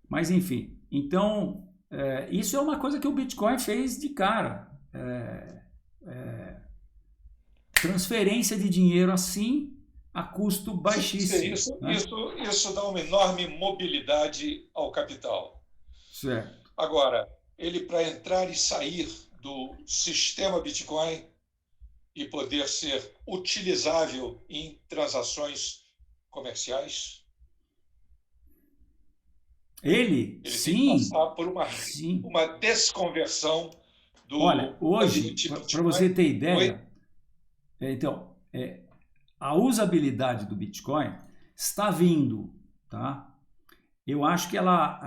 Mas enfim, então isso é uma coisa que o Bitcoin fez de cara. Transferência de dinheiro assim a custo baixíssimo. Isso dá uma enorme mobilidade ao capital. Certo. Agora, ele para entrar e sair do sistema Bitcoin e poder ser utilizável em transações comerciais, ele sim, tem que passar por uma desconversão do... Olha, hoje, para você ter ideia, então, a usabilidade do Bitcoin está vindo, tá? Eu acho que ela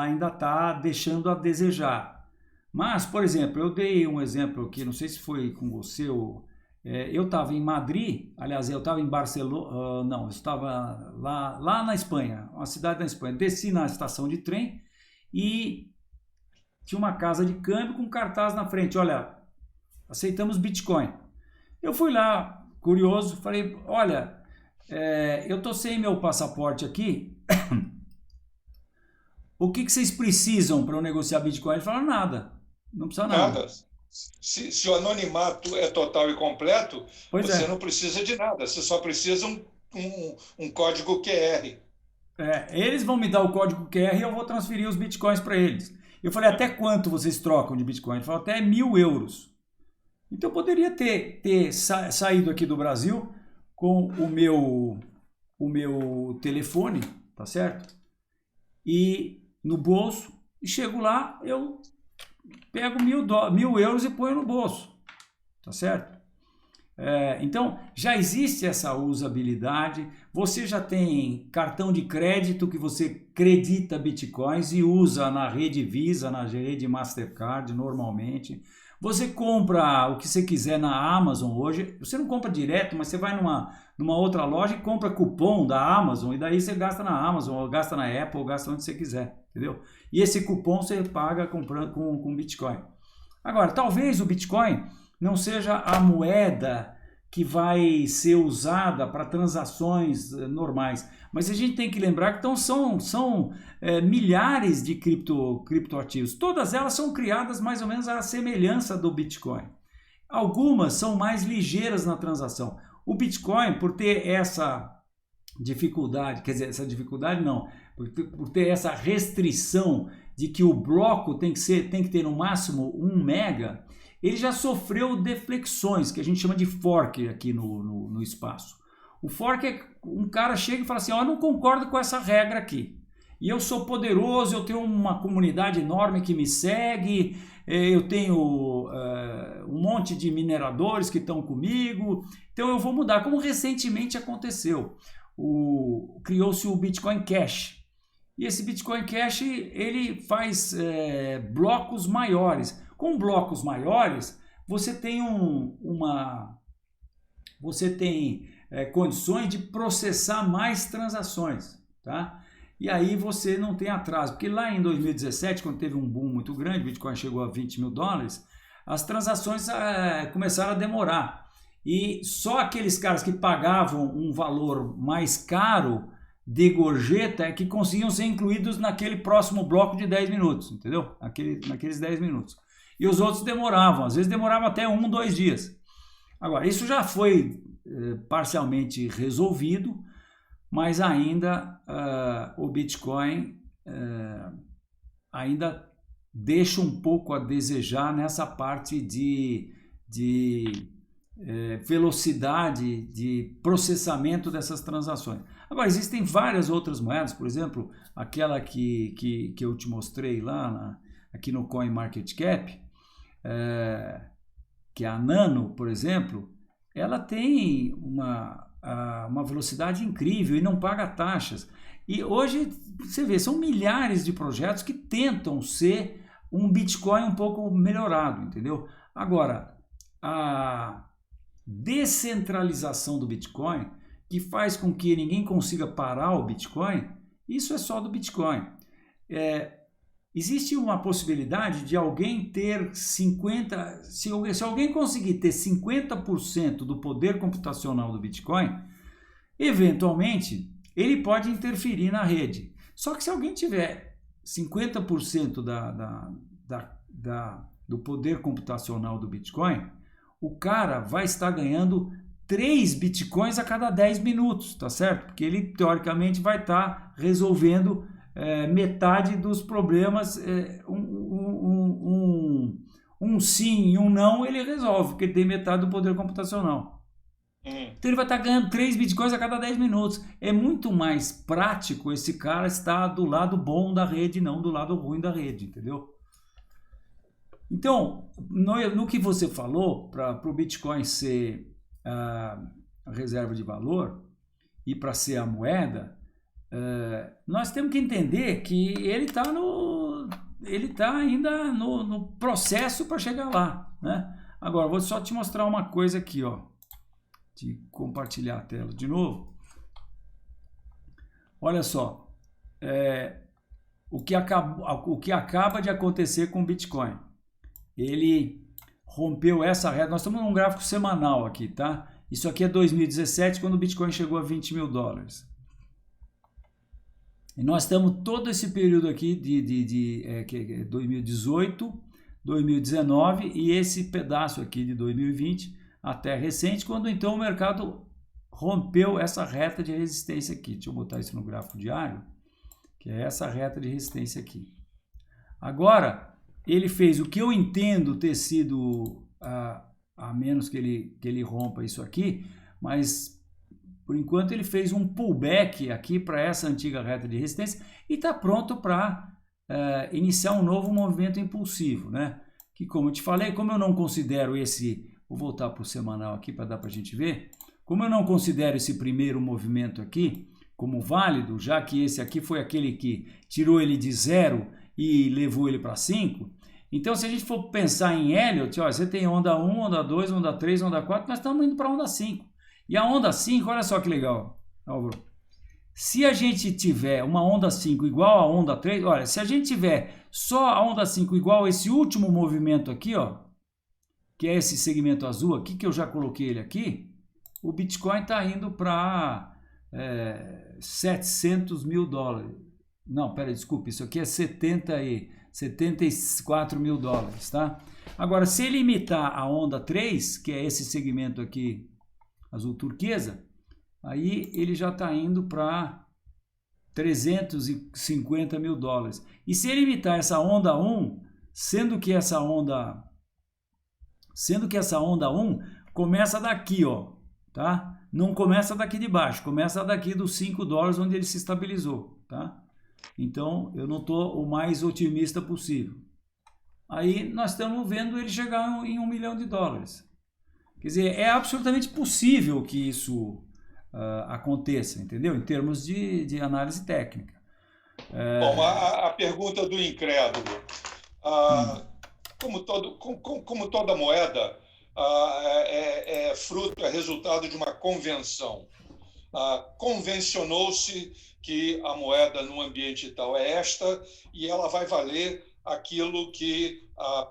ainda está deixando a desejar. Mas, por exemplo, eu dei um exemplo aqui, não sei se foi com você ou... eu estava em Madrid, aliás, eu estava em Barcelona, não, eu estava lá na Espanha, uma cidade da Espanha. Desci na estação de trem e tinha uma casa de câmbio com cartaz na frente, olha, aceitamos Bitcoin. Eu fui lá, curioso, falei, olha, eu estou sem meu passaporte aqui, o que vocês precisam para eu negociar Bitcoin? Ele falou, nada, não precisa nada. Se o anonimato é total e completo, você não precisa de nada, você só precisa um código QR. Eles vão me dar o código QR e eu vou transferir os bitcoins para eles. Eu falei, até quanto vocês trocam de bitcoin? Ele falou, até 1.000 euros. Então eu poderia ter saído aqui do Brasil com o meu telefone, tá certo? E no bolso, e chego lá, eu pego 1.000 euros e ponho no bolso, tá certo? Então, já existe essa usabilidade, você já tem cartão de crédito que você credita bitcoins e usa na rede Visa, na rede Mastercard normalmente. Você compra o que você quiser na Amazon hoje, você não compra direto, mas você vai numa outra loja e compra cupom da Amazon e daí você gasta na Amazon, ou gasta na Apple, ou gasta onde você quiser, entendeu? E esse cupom você paga comprando com Bitcoin. Agora, talvez o Bitcoin não seja a moeda que vai ser usada para transações normais, mas a gente tem que lembrar que então são milhares de criptoativos, todas elas são criadas mais ou menos à semelhança do Bitcoin. Algumas são mais ligeiras na transação. O Bitcoin, por ter essa dificuldade, quer dizer, essa dificuldade não, por ter essa restrição de que o bloco tem que ter no máximo 1 mega, ele já sofreu deflexões, que a gente chama de fork aqui no espaço. O fork é um cara chega e fala assim, eu não concordo com essa regra aqui. E eu sou poderoso, eu tenho uma comunidade enorme que me segue, eu tenho um monte de mineradores que estão comigo, então eu vou mudar, como recentemente aconteceu. Criou-se o Bitcoin Cash. E esse Bitcoin Cash, ele faz blocos maiores. Com blocos maiores, você tem condições de processar mais transações, tá? E aí você não tem atraso, porque lá em 2017, quando teve um boom muito grande, o Bitcoin chegou a $20.000, as transações começaram a demorar. E só aqueles caras que pagavam um valor mais caro de gorjeta é que conseguiam ser incluídos naquele próximo bloco de 10 minutos, entendeu? Naqueles 10 minutos. E os outros demoravam, às vezes demorava até 1, 2 dias. Agora, isso já foi parcialmente resolvido, mas ainda o Bitcoin ainda deixa um pouco a desejar nessa parte de velocidade de processamento dessas transações. Agora, existem várias outras moedas, por exemplo, aquela que eu te mostrei lá aqui no CoinMarketCap, que é a Nano, por exemplo, ela tem uma velocidade incrível e não paga taxas. E hoje, você vê, são milhares de projetos que tentam ser um Bitcoin um pouco melhorado, entendeu? Agora, a descentralização do Bitcoin, que faz com que ninguém consiga parar o Bitcoin, isso é só do Bitcoin. Existe uma possibilidade de alguém ter 50%, se alguém conseguir ter 50% do poder computacional do Bitcoin, eventualmente ele pode interferir na rede. Só que se alguém tiver 50% do poder computacional do Bitcoin, o cara vai estar ganhando 3 Bitcoins a cada 10 minutos, tá certo? Porque ele, teoricamente, vai estar resolvendo metade dos problemas, um sim e um não, ele resolve, porque ele tem metade do poder computacional. Então ele vai estar ganhando 3 Bitcoins a cada 10 minutos. É muito mais prático esse cara estar do lado bom da rede, não do lado ruim da rede, entendeu? Então, no que você falou, para o Bitcoin ser a reserva de valor e para ser a moeda, nós temos que entender que ele está ainda no processo para chegar lá, né? Agora, vou só te mostrar uma coisa aqui, ó, de compartilhar a tela de novo. Olha só, o que acaba de acontecer com o Bitcoin. Ele rompeu essa reta. Nós estamos num gráfico semanal aqui, tá? Isso aqui é 2017, quando o Bitcoin chegou a 20 mil dólares. E nós estamos todo esse período aqui de 2018, 2019 e esse pedaço aqui de 2020 até recente, quando então o mercado rompeu essa reta de resistência aqui. Deixa eu botar isso no gráfico diário, que é essa reta de resistência aqui. Agora, ele fez o que eu entendo ter sido, a menos que ele rompa isso aqui, mas por enquanto ele fez um pullback aqui para essa antiga reta de resistência e está pronto para iniciar um novo movimento impulsivo, né? Que, como eu te falei, como eu não considero esse, vou voltar para o semanal aqui para dar para a gente ver, como eu não considero esse primeiro movimento aqui como válido, já que esse aqui foi aquele que tirou ele de 0 e levou ele para 5, então se a gente for pensar em Elliott, ó, você tem onda 1, onda 2, onda 3, onda 4, nós estamos indo para a onda 5. E a onda 5, olha só que legal, Álvaro. Se a gente tiver uma onda 5 igual a onda 3, olha, se a gente tiver só a onda 5 igual a esse último movimento aqui, ó, que é esse segmento azul aqui, que eu já coloquei ele aqui, o Bitcoin está indo para 700 mil dólares. Não, pera, desculpa, isso aqui é 74 mil dólares, tá? Agora, se ele imitar a onda 3, que é esse segmento aqui, azul turquesa, aí ele já está indo para 350 mil dólares. E se ele imitar essa onda 1, sendo que essa onda 1 começa daqui, ó, tá? Não começa daqui de baixo, começa daqui dos 5 dólares onde ele se estabilizou, tá? Então, eu não estou o mais otimista possível. Aí, nós estamos vendo ele chegar em 1 milhão de dólares. Quer dizer, é absolutamente possível que isso aconteça, entendeu? Em termos de análise técnica. Bom, a pergunta do incrédulo. Como toda moeda, é fruto, é resultado de uma convenção. Convencionou-se que a moeda no ambiente tal é esta e ela vai valer aquilo que a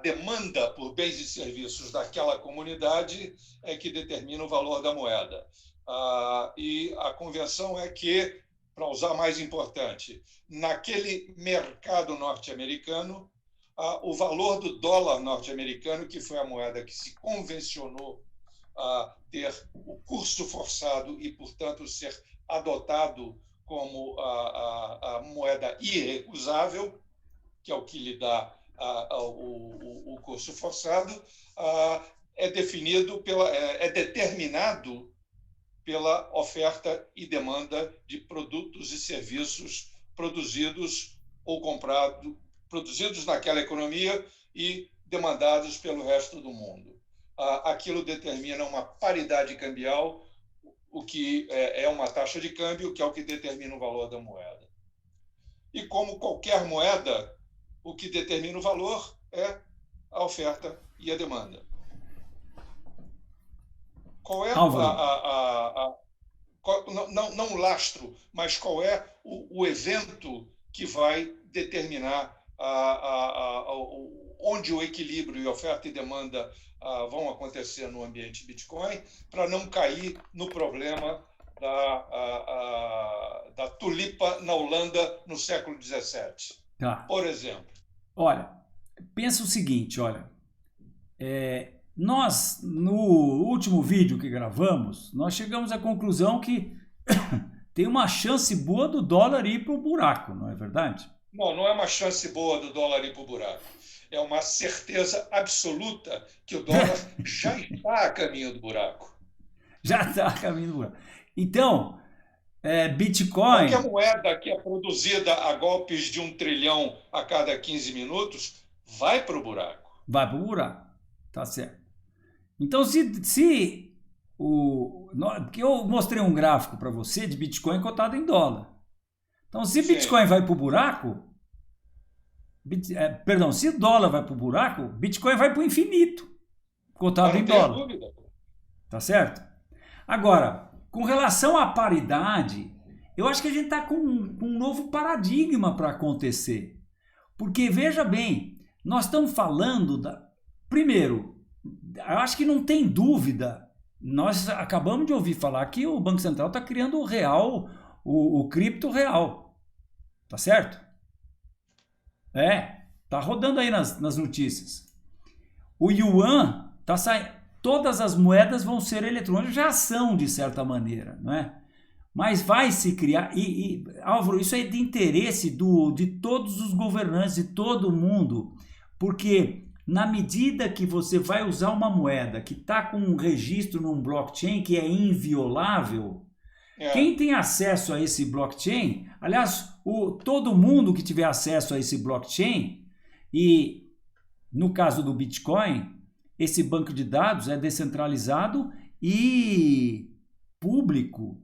demanda por bens e serviços daquela comunidade é que determina o valor da moeda. E a convenção é que, para usar mais importante, naquele mercado norte-americano, o valor do dólar norte-americano, que foi a moeda que se convencionou a ter o curso forçado e, portanto, ser adotado como a moeda irrecusável, que é o que lhe dá o curso forçado, é determinado pela oferta e demanda de produtos e serviços produzidos ou comprados, produzidos naquela economia e demandados pelo resto do mundo. Aquilo determina uma paridade cambial, o que é uma taxa de câmbio, que é o que determina o valor da moeda. E como qualquer moeda, o que determina o valor é a oferta e a demanda. Qual é não o lastro, mas qual é o evento que vai determinar onde o equilíbrio e oferta e demanda vão acontecer no ambiente Bitcoin, para não cair no problema da tulipa na Holanda no século XVII, por exemplo. Olha, pensa o seguinte, olha, nós, no último vídeo que gravamos, nós chegamos à conclusão que tem uma chance boa do dólar ir para o buraco, não é verdade? Não é uma chance boa do dólar ir para o buraco. É uma certeza absoluta que o dólar já está a caminho do buraco. Já está a caminho do buraco. Então, Bitcoin... Qualquer moeda que é produzida a golpes de 1 trilhão a cada 15 minutos vai para o buraco. Vai para o buraco, tá certo. Então, porque eu mostrei um gráfico para você de Bitcoin cotado em dólar. Então, se Bitcoin vai para o buraco, se o dólar vai para o buraco, Bitcoin vai para o infinito, cotado em dólar. Não tem dúvida. Tá certo? Agora, com relação à paridade, eu acho que a gente está com um novo paradigma para acontecer. Porque, veja bem, nós estamos falando Primeiro, eu acho que não tem dúvida, nós acabamos de ouvir falar que o Banco Central está criando o real, o cripto real. Tá certo? Tá rodando aí nas notícias. O Yuan tá saindo. Todas as moedas vão ser eletrônicas, já são de certa maneira, não é? Mas vai se criar. Álvaro, isso é de interesse de todos os governantes, de todo mundo, porque na medida que você vai usar uma moeda que está com um registro num blockchain que é inviolável, quem tem acesso a esse blockchain, aliás, todo mundo que tiver acesso a esse blockchain, e no caso do Bitcoin, esse banco de dados é descentralizado e público,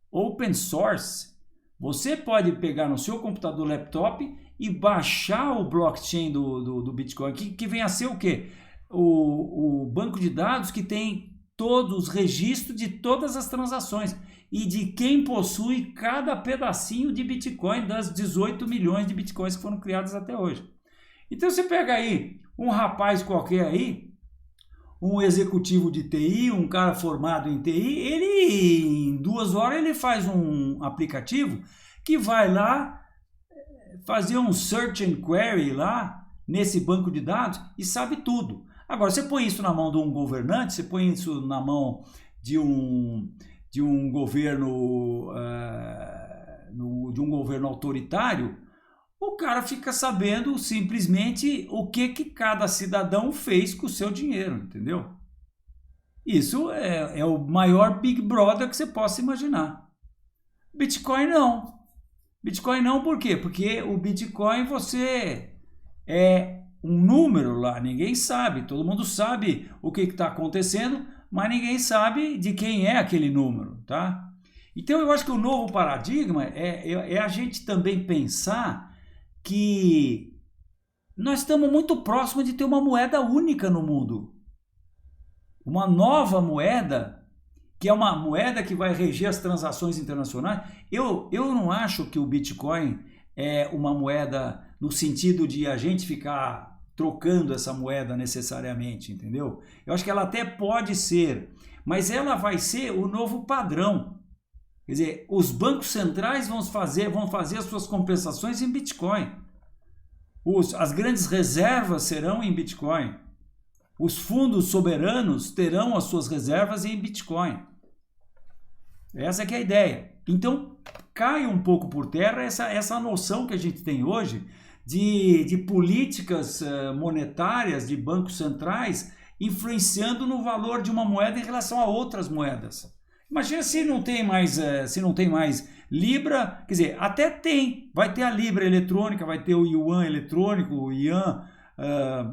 open source. Você pode pegar no seu computador, laptop e baixar o blockchain do Bitcoin, que vem a ser o quê? O banco de dados que tem todos os registros de todas as transações e de quem possui cada pedacinho de Bitcoin das 18 milhões de Bitcoins que foram criados até hoje. Então você pega aí um rapaz qualquer aí, um executivo de TI, um cara formado em TI, ele em 2 horas ele faz um aplicativo que vai lá fazer um search and query lá nesse banco de dados e sabe tudo. Agora, você põe isso na mão de um governante, você põe isso na mão de um governo autoritário, o cara fica sabendo simplesmente o que cada cidadão fez com o seu dinheiro, entendeu? Isso é o maior Big Brother que você possa imaginar. Bitcoin não. Bitcoin não, por quê? Porque o Bitcoin você é um número lá, ninguém sabe, todo mundo sabe o que está acontecendo, mas ninguém sabe de quem é aquele número, tá? Então eu acho que o novo paradigma é a gente também pensar que nós estamos muito próximos de ter uma moeda única no mundo. Uma nova moeda, que é uma moeda que vai reger as transações internacionais. Eu não acho que o Bitcoin é uma moeda no sentido de a gente ficar trocando essa moeda necessariamente, entendeu? Eu acho que ela até pode ser, mas ela vai ser o novo padrão. Quer dizer, os bancos centrais vão fazer as suas compensações em Bitcoin. As grandes reservas serão em Bitcoin. Os fundos soberanos terão as suas reservas em Bitcoin. Essa que é a ideia. Então, cai um pouco por terra essa noção que a gente tem hoje de políticas monetárias, de bancos centrais, influenciando no valor de uma moeda em relação a outras moedas. Imagina se não tem mais Libra, quer dizer, até tem, vai ter a Libra eletrônica, vai ter o Yuan eletrônico, o Ian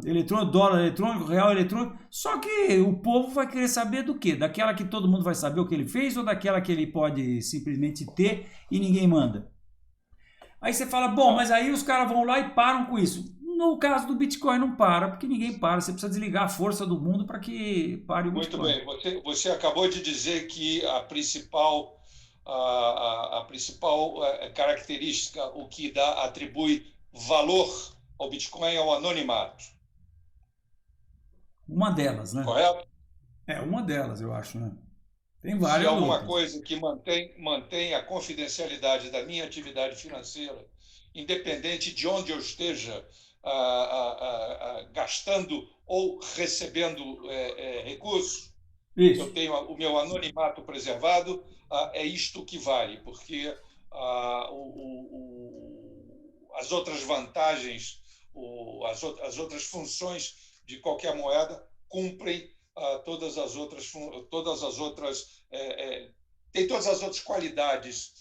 eletrônico, dólar eletrônico, real eletrônico, só que o povo vai querer saber do quê? Daquela que todo mundo vai saber o que ele fez ou daquela que ele pode simplesmente ter e ninguém manda? Aí você fala, bom, mas aí os caras vão lá e param com isso. No caso do Bitcoin não para, porque ninguém para, você precisa desligar a força do mundo para que pare o Bitcoin. Muito bem, você acabou de dizer que a principal característica, o que atribui valor ao Bitcoin é o anonimato. Uma delas, né? Correto? É, uma delas, eu acho, né? Tem várias Se alguma outras. coisa que mantém a confidencialidade da minha atividade financeira, independente de onde eu esteja gastando ou recebendo recursos, Isso. eu tenho o meu anonimato preservado, é isto que vale, porque as outras vantagens, as outras funções de qualquer moeda cumprem todas as outras tem todas as outras qualidades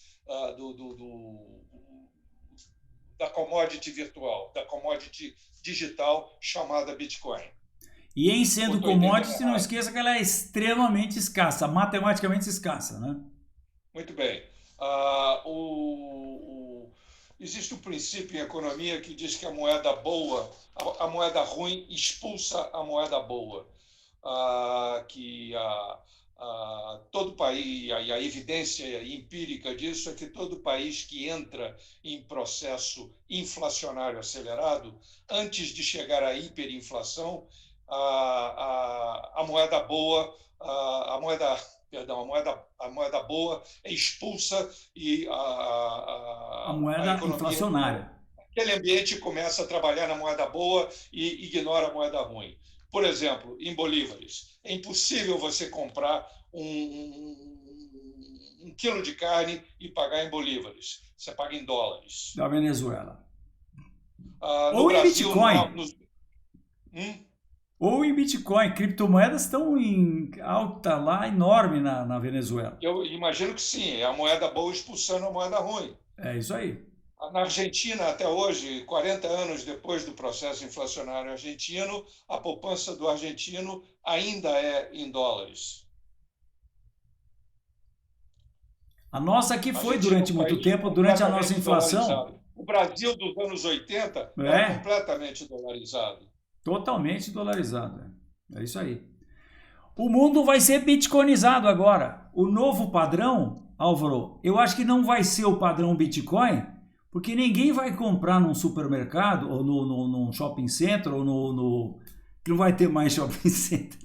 da commodity virtual, da commodity digital chamada Bitcoin. E em sendo commodity, não esqueça que ela é extremamente escassa, matematicamente escassa, né? Muito bem. Existe um princípio em economia que diz que a moeda boa, a moeda ruim expulsa a moeda boa. Todo país, e a evidência empírica disso é que todo país que entra em processo inflacionário acelerado, antes de chegar à hiperinflação, a moeda boa, a moeda boa é expulsa e a moeda inflacionária. Aquele ambiente começa a trabalhar na moeda boa e ignora a moeda ruim. Por exemplo, em bolívares, é impossível você comprar um quilo de carne e pagar em bolívares. Você paga em dólares. Da Venezuela. Ou em Bitcoin. Ou em Bitcoin. Criptomoedas estão em alta lá, enorme na Venezuela. Eu imagino que sim. É a moeda boa expulsando a moeda ruim. É isso aí. Na Argentina, até hoje, 40 anos depois do processo inflacionário argentino, a poupança do argentino ainda é em dólares. A nossa aqui foi durante muito tempo, durante a nossa inflação. Dolarizado. O Brasil dos anos 80 era completamente dolarizado. Totalmente dolarizado. É isso aí. O mundo vai ser bitcoinizado agora. O novo padrão, Álvaro, eu acho que não vai ser o padrão Bitcoin, porque ninguém vai comprar num supermercado, ou num shopping center, ou que não vai ter mais shopping center.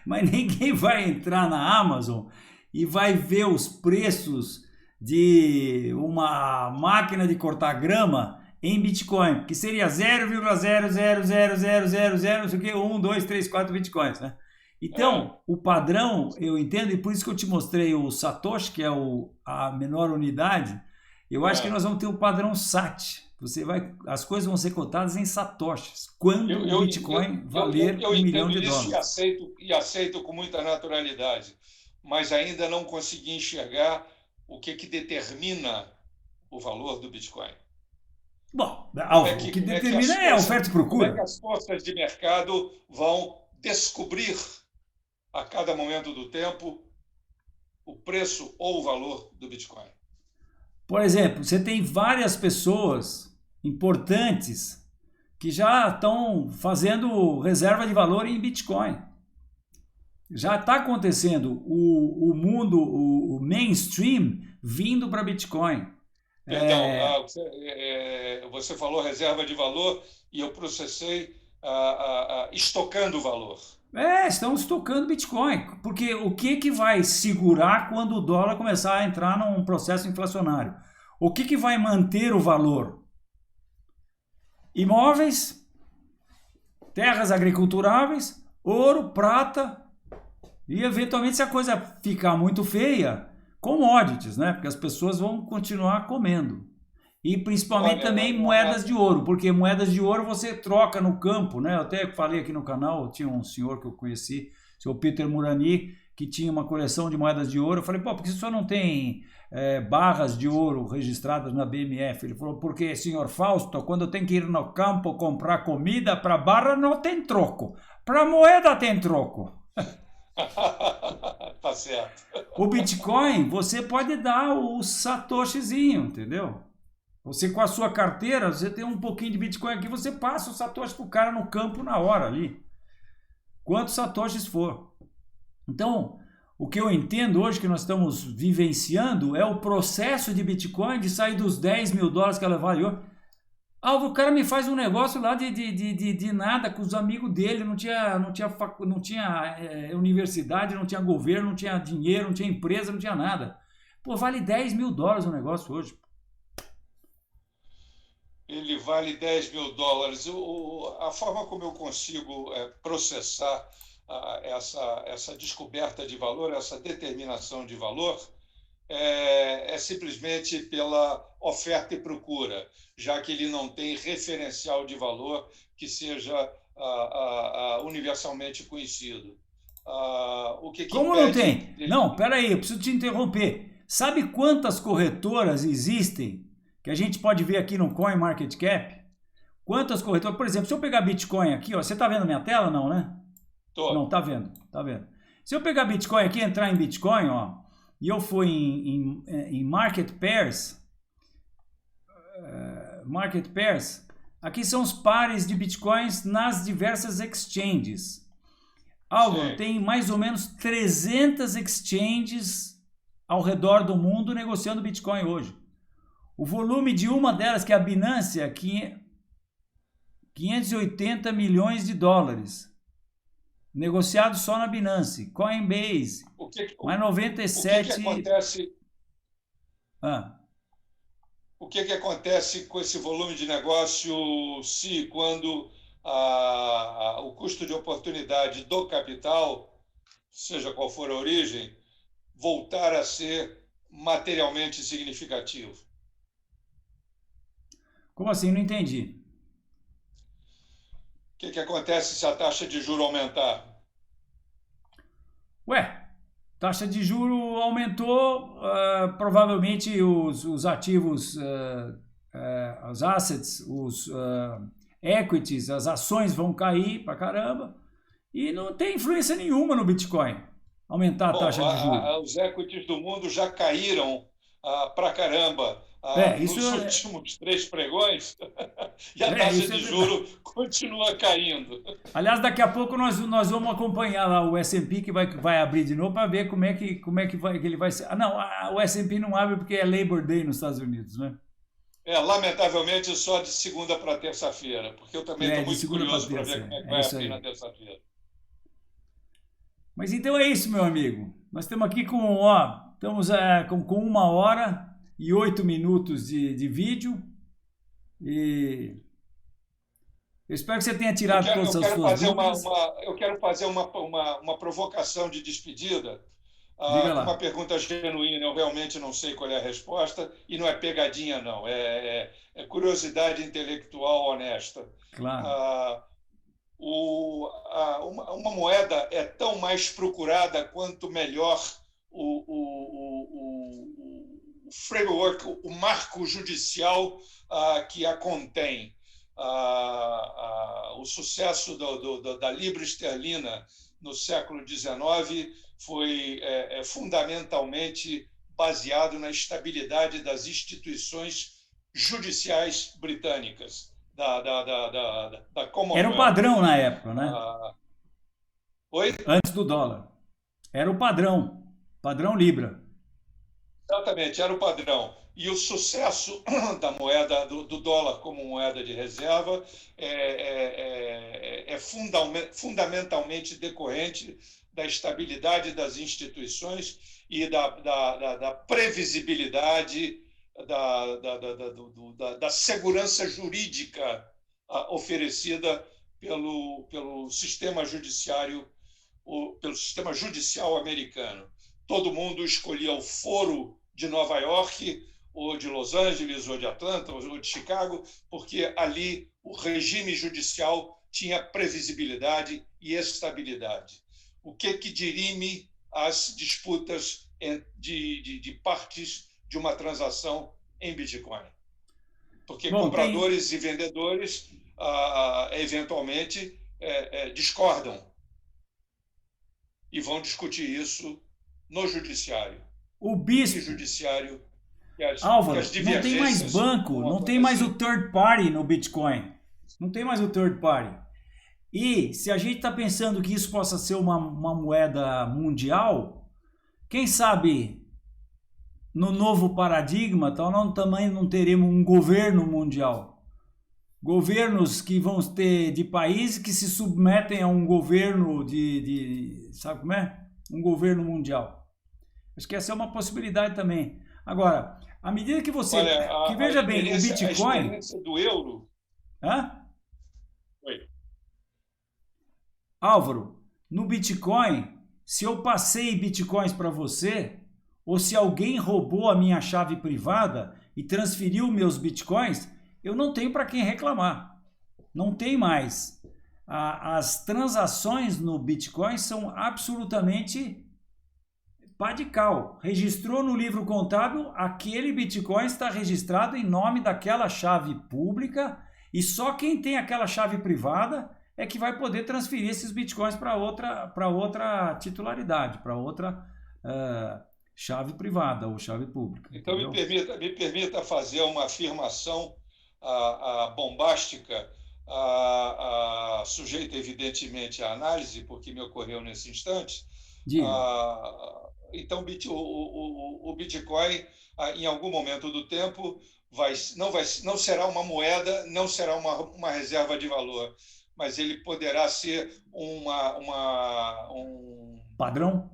Mas ninguém vai entrar na Amazon e vai ver os preços de uma máquina de cortar grama em Bitcoin, que seria 0,0000000, não sei o que, 1, 2, 3, 4 Bitcoins, né? Então, o padrão, eu entendo, e por isso que eu te mostrei o Satoshi, que é a menor unidade. Eu acho que nós vamos ter o padrão SAT. As coisas vão ser cotadas em satoshis. Quando o Bitcoin valer $1 milhão. E aceito com muita naturalidade, mas ainda não consegui enxergar o que determina o valor do Bitcoin. Bom, o que determina é a oferta e procura. Como é que as forças de mercado vão descobrir a cada momento do tempo o preço ou o valor do Bitcoin? Por exemplo, você tem várias pessoas importantes que já estão fazendo reserva de valor em Bitcoin. Já está acontecendo o mundo, o mainstream vindo para Bitcoin. Perdão, você falou reserva de valor e eu processei estocando valor. Estão estocando Bitcoin, porque o que vai segurar quando o dólar começar a entrar num processo inflacionário? O que vai manter o valor? Imóveis, terras agriculturáveis, ouro, prata, e eventualmente se a coisa ficar muito feia, commodities, né? Porque as pessoas vão continuar comendo. E principalmente Olha, também moedas de ouro, porque moedas de ouro você troca no campo, né? Eu até falei aqui no canal, tinha um senhor que eu conheci, o senhor Peter Murani, que tinha uma coleção de moedas de ouro. Eu falei, pô, por que o senhor não tem barras de ouro registradas na BMF? Ele falou, porque, senhor Fausto, quando eu tenho que ir no campo comprar comida, para barra não tem troco, para moeda tem troco. tá certo. O Bitcoin, você pode dar o satoshizinho, entendeu? Você com a sua carteira, você tem um pouquinho de Bitcoin aqui, você passa o satoshi pro cara no campo na hora ali. Quantos satoshis for. Então, o que eu entendo hoje que nós estamos vivenciando é o processo de Bitcoin de sair dos 10 mil dólares que ela avaliou. Ah, o cara me faz um negócio lá de nada com os amigos dele, não tinha universidade, não tinha governo, não tinha dinheiro, não tinha empresa, não tinha nada. Pô, vale 10 mil dólares o negócio hoje. Ele vale 10 mil dólares. A forma como eu consigo processar essa descoberta de valor, essa determinação de valor, é simplesmente pela oferta e procura, já que ele não tem referencial de valor que seja universalmente conhecido. O que Como não impede tem? Não, peraí, eu preciso te interromper. Sabe quantas corretoras existem que a gente pode ver aqui no CoinMarketCap? Quantas corretoras? Por exemplo, se eu pegar Bitcoin aqui, ó, você está vendo minha tela? Não, né? Tô. Não, tá vendo, tá vendo. Se eu pegar Bitcoin aqui, entrar em Bitcoin, ó, e eu for em Market Pairs, aqui são os pares de Bitcoins nas diversas exchanges. Álvaro, tem mais ou menos 300 exchanges ao redor do mundo negociando Bitcoin hoje. O volume de uma delas, que é a Binance, é 580 milhões de dólares. Negociado só na Binance. Coinbase, mais 97... O que acontece... Ah. O que acontece com esse volume de negócio se quando o custo de oportunidade do capital, seja qual for a origem, voltar a ser materialmente significativo? Como assim? Não entendi. O que acontece se a taxa de juros aumentar? Ué, taxa de juro aumentou, provavelmente os ativos, os assets, os equities, as ações vão cair pra caramba e não tem influência nenhuma no Bitcoin aumentar a taxa de juros. Os equities do mundo já caíram pra caramba nos últimos 3 pregões e a taxa de juros continua caindo. Aliás, daqui a pouco nós vamos acompanhar lá o S&P que vai abrir de novo para ver como é que ele vai ser. Não, o S&P não abre porque é Labor Day nos Estados Unidos, né? Lamentavelmente só de segunda para terça-feira, porque eu também estou muito curioso para ver como é que vai abrir na terça-feira. Mas então é isso, meu amigo. Nós estamos aqui estamos com 1 hora e 8 minutos de vídeo e eu espero que você tenha tirado todas as suas dúvidas. Eu quero fazer uma provocação de despedida, uma pergunta genuína. Eu realmente não sei qual é a resposta e não é pegadinha, não. É curiosidade intelectual honesta. Claro. Uma moeda é tão mais procurada quanto melhor o framework, o marco judicial que a contém. O sucesso da libra esterlina no século XIX foi fundamentalmente baseado na estabilidade das instituições judiciais britânicas, da Commonwealth. Era o padrão na época, né? Oi? Antes do dólar. Era o padrão libra. Exatamente, era o padrão. E o sucesso da moeda, do dólar como moeda de reserva, é fundamentalmente decorrente da estabilidade das instituições e da previsibilidade, da segurança jurídica oferecida pelo sistema judicial americano. todo mundo escolhia o foro de Nova York, ou de Los Angeles, ou de Atlanta, ou de Chicago, porque ali o regime judicial tinha previsibilidade e estabilidade. O que dirime as disputas de partes de uma transação em Bitcoin? Porque compradores e vendedores, eventualmente, discordam e vão discutir isso no judiciário. O bispo... E judiciário... Álvaro, não tem mais banco, não tem mais o third party no Bitcoin. Não tem mais o third party. E se a gente está pensando que isso possa ser uma moeda mundial, quem sabe no novo paradigma também não teremos um governo mundial. Governos que vão ter de países que se submetem a um governo sabe como é? Um governo mundial. Acho que essa é uma possibilidade também. Agora, à medida que você... Olha, veja bem, o Bitcoin... A experiência do euro... Hã? Oi. Álvaro, no Bitcoin, se eu passei Bitcoins para você, ou se alguém roubou a minha chave privada e transferiu meus Bitcoins, eu não tenho para quem reclamar. Não tem mais. As transações no Bitcoin são absolutamente... pá de cal. Registrou no livro contábil, aquele Bitcoin está registrado em nome daquela chave pública e só quem tem aquela chave privada é que vai poder transferir esses Bitcoins para outra titularidade, para outra chave privada ou chave pública. Então, me permita fazer uma afirmação bombástica, sujeita evidentemente à análise, porque me ocorreu nesse instante. Então, o Bitcoin, em algum momento do tempo, não será uma moeda, não será uma reserva de valor, mas ele poderá ser um padrão,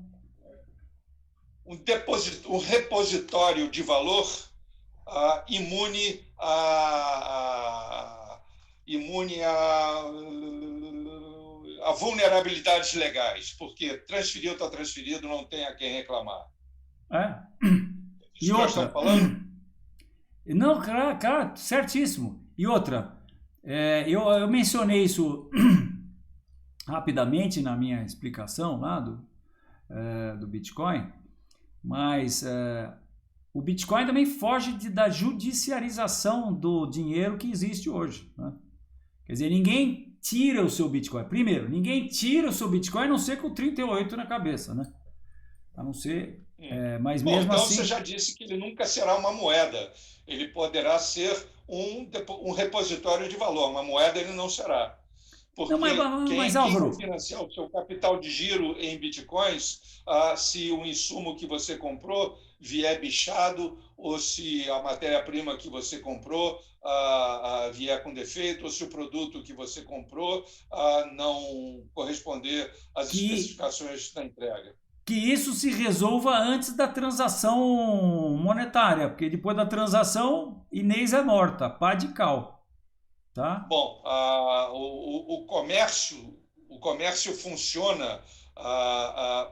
um repositório de valor imune a vulnerabilidades legais, porque transferido está transferido, não tem a quem reclamar. E outra... Está falando? Não, cara, certíssimo. E outra, eu mencionei isso rapidamente na minha explicação lá do Bitcoin, mas o Bitcoin também foge da judiciarização do dinheiro que existe hoje, né? Quer dizer, ninguém tira o seu Bitcoin. Primeiro, ninguém tira o seu Bitcoin a não ser com 38 na cabeça, né? A não ser... mas mesmo então assim... você já disse que ele nunca será uma moeda. Ele poderá ser um repositório de valor. Uma moeda ele não será. Porque mas Álvaro... quem financiar o seu capital de giro em Bitcoins, se o insumo que você comprou vier bichado, ou se a matéria-prima que você comprou vier com defeito, ou se o produto que você comprou não corresponder às especificações da entrega. Que isso se resolva antes da transação monetária, porque depois da transação, Inês é morta, pá de cal. Tá? Bom, o comércio funciona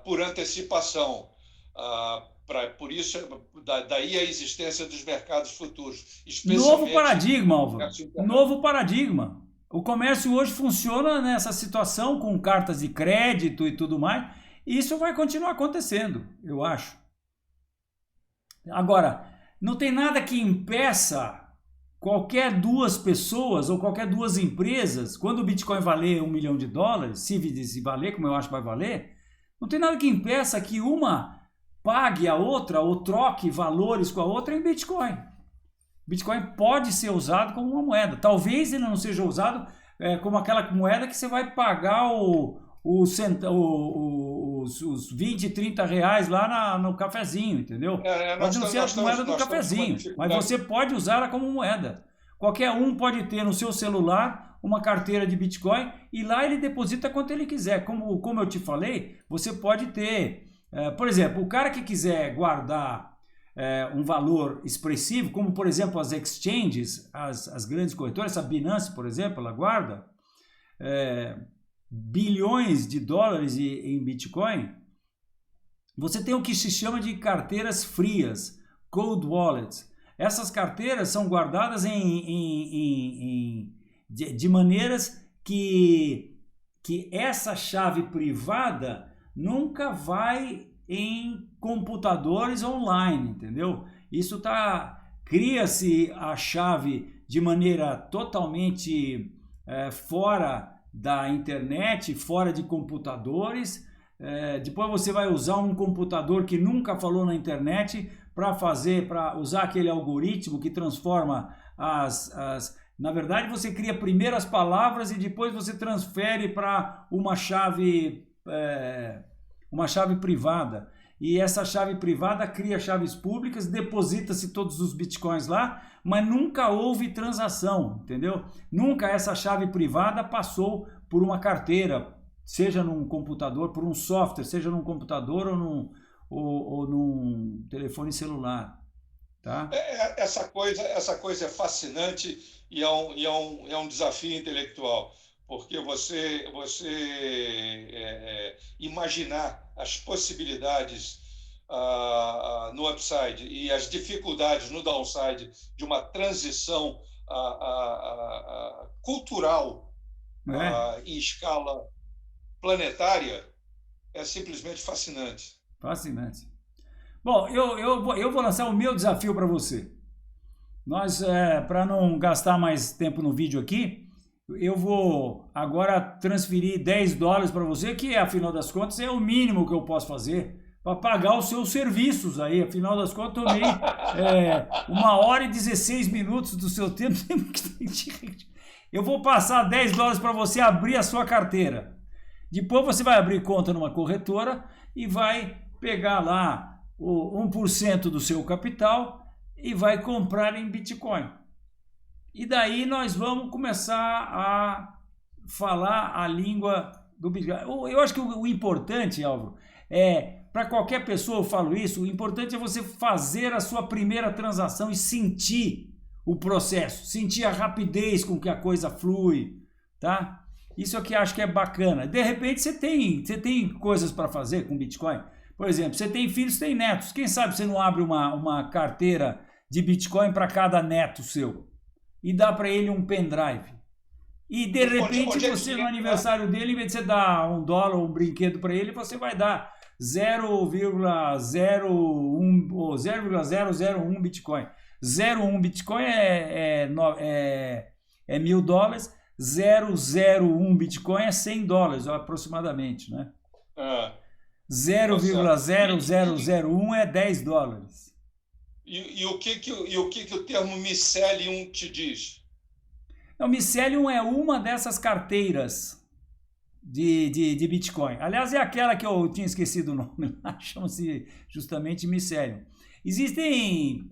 por antecipação. Por isso, daí a existência dos mercados futuros. Novo paradigma, Álvaro. Novo paradigma. O comércio hoje funciona nessa situação com cartas de crédito e tudo mais. E isso vai continuar acontecendo, eu acho. Agora, não tem nada que impeça qualquer duas pessoas ou qualquer duas empresas, quando o Bitcoin valer $1 milhão, se valer, como eu acho que vai valer, não tem nada que impeça que uma pague a outra ou troque valores com a outra em Bitcoin. Bitcoin pode ser usado como uma moeda. Talvez ele não seja usado como aquela moeda que você vai pagar os 20, 30 reais lá no cafezinho, entendeu? Pode não ser a moeda do cafezinho, mas você pode usá-la como moeda. Qualquer um pode ter no seu celular uma carteira de Bitcoin e lá ele deposita quanto ele quiser. Como eu te falei, você pode ter, por exemplo, o cara que quiser guardar um valor expressivo, como por exemplo as exchanges, as grandes corretoras, a Binance, por exemplo, ela guarda bilhões de dólares em Bitcoin. você tem o que se chama de carteiras frias, cold wallets. Essas carteiras são guardadas de maneiras que essa chave privada nunca vai em computadores online, entendeu? Isso cria-se a chave de maneira totalmente fora da internet, fora de computadores. Depois você vai usar um computador que nunca falou na internet para usar aquele algoritmo que transforma na verdade, você cria primeiro as palavras e depois você transfere para uma chave privada. E essa chave privada cria chaves públicas, deposita-se todos os bitcoins lá, mas nunca houve transação, entendeu? Nunca essa chave privada passou por uma carteira, seja num computador, por um software, seja num computador ou num telefone celular. Tá? Essa coisa é fascinante e é um desafio intelectual, porque você imaginar as possibilidades no upside e as dificuldades no downside de uma transição cultural em escala planetária é simplesmente fascinante. Fascinante. Bom, eu vou lançar o meu desafio para você. Para não gastar mais tempo no vídeo aqui, eu vou agora transferir $10 para você, que afinal das contas é o mínimo que eu posso fazer para pagar os seus serviços aí. Afinal das contas, tomei 1h16 do seu tempo. Eu vou passar $10 para você abrir a sua carteira. Depois você vai abrir conta numa corretora e vai pegar lá o 1% do seu capital e vai comprar em Bitcoin. E daí nós vamos começar a falar a língua do Bitcoin. Eu acho que o importante, Álvaro, para qualquer pessoa eu falo isso, o importante é você fazer a sua primeira transação e sentir o processo, sentir a rapidez com que a coisa flui, tá? Isso é o que acho que é bacana. De repente você tem coisas para fazer com Bitcoin. Por exemplo, você tem filhos, tem netos. Quem sabe você não abre uma carteira de Bitcoin para cada neto seu e dá para ele um pendrive. E de repente você no aniversário dele, em vez de você dar $1 um brinquedo para ele, você vai dar 0,01 ou 0,001 Bitcoin. 0,1 Bitcoin é $1.000, 0,01 Bitcoin é $100 aproximadamente, né? 0,0001 é $10. E o que o termo Mycelium te diz? O Mycelium é uma dessas carteiras de Bitcoin. Aliás, é aquela que eu tinha esquecido o nome, chama-se justamente Mycelium. Existem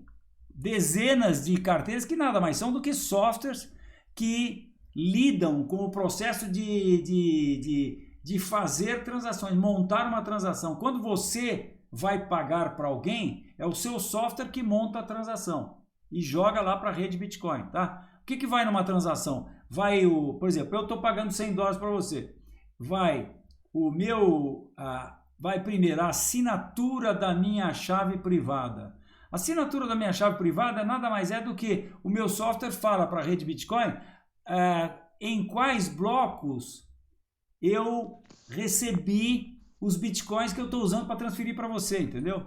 dezenas de carteiras que nada mais são do que softwares que lidam com o processo de fazer transações, montar uma transação. Quando você vai pagar para alguém, é o seu software que monta a transação e joga lá para a rede Bitcoin, tá? O que vai numa transação? Por exemplo, eu estou pagando $100 para você. Vai primeiro a assinatura da minha chave privada. A assinatura da minha chave privada nada mais é do que o meu software fala para a rede Bitcoin em quais blocos eu recebi os bitcoins que eu estou usando para transferir para você, entendeu?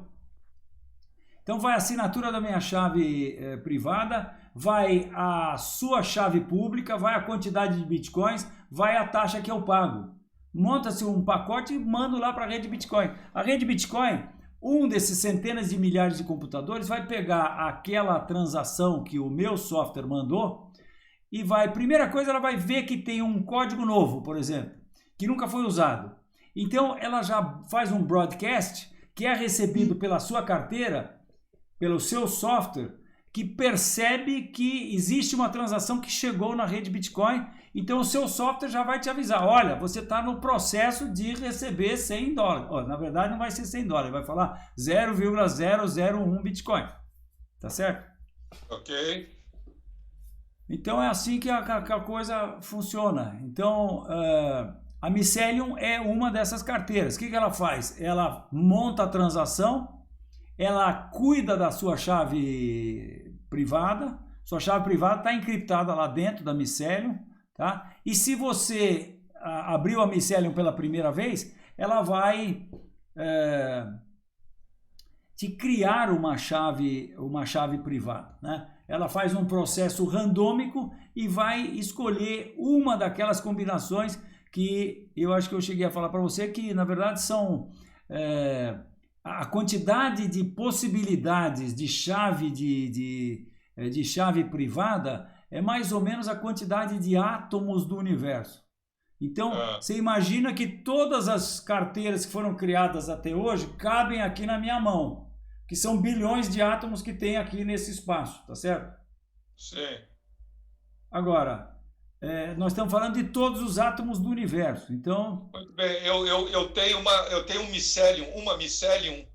Então vai a assinatura da minha chave privada, vai a sua chave pública, vai a quantidade de bitcoins, vai a taxa que eu pago. Monta-se um pacote e mando lá para a rede Bitcoin. A rede Bitcoin, um desses centenas de milhares de computadores, vai pegar aquela transação que o meu software mandou e primeira coisa, ela vai ver que tem um código novo, por exemplo, que nunca foi usado. Então ela já faz um broadcast que é recebido pela sua carteira, pelo seu software, que percebe que existe uma transação que chegou na rede Bitcoin. Então o seu software já vai te avisar, olha, você está no processo de receber $100. Na verdade não vai ser $100, vai falar 0,001 Bitcoin. Tá certo? Ok. Então é assim que a coisa funciona. Então A Mycelium é uma dessas carteiras. O que ela faz? Ela monta a transação, ela cuida da sua chave privada. Sua chave privada está encriptada lá dentro da Mycelium, tá? E se você abriu a Mycelium pela primeira vez, ela vai te criar uma chave privada, né? Ela faz um processo randômico e vai escolher uma daquelas combinações que eu acho que eu cheguei a falar para você, que na verdade são a quantidade de possibilidades de chave de chave privada é mais ou menos a quantidade de átomos do universo. Então, você imagina que todas as carteiras que foram criadas até hoje cabem aqui na minha mão, que são bilhões de átomos que tem aqui nesse espaço, tá certo? Sim. Agora, nós estamos falando de todos os átomos do universo, então... Muito bem, eu tenho uma Mycelium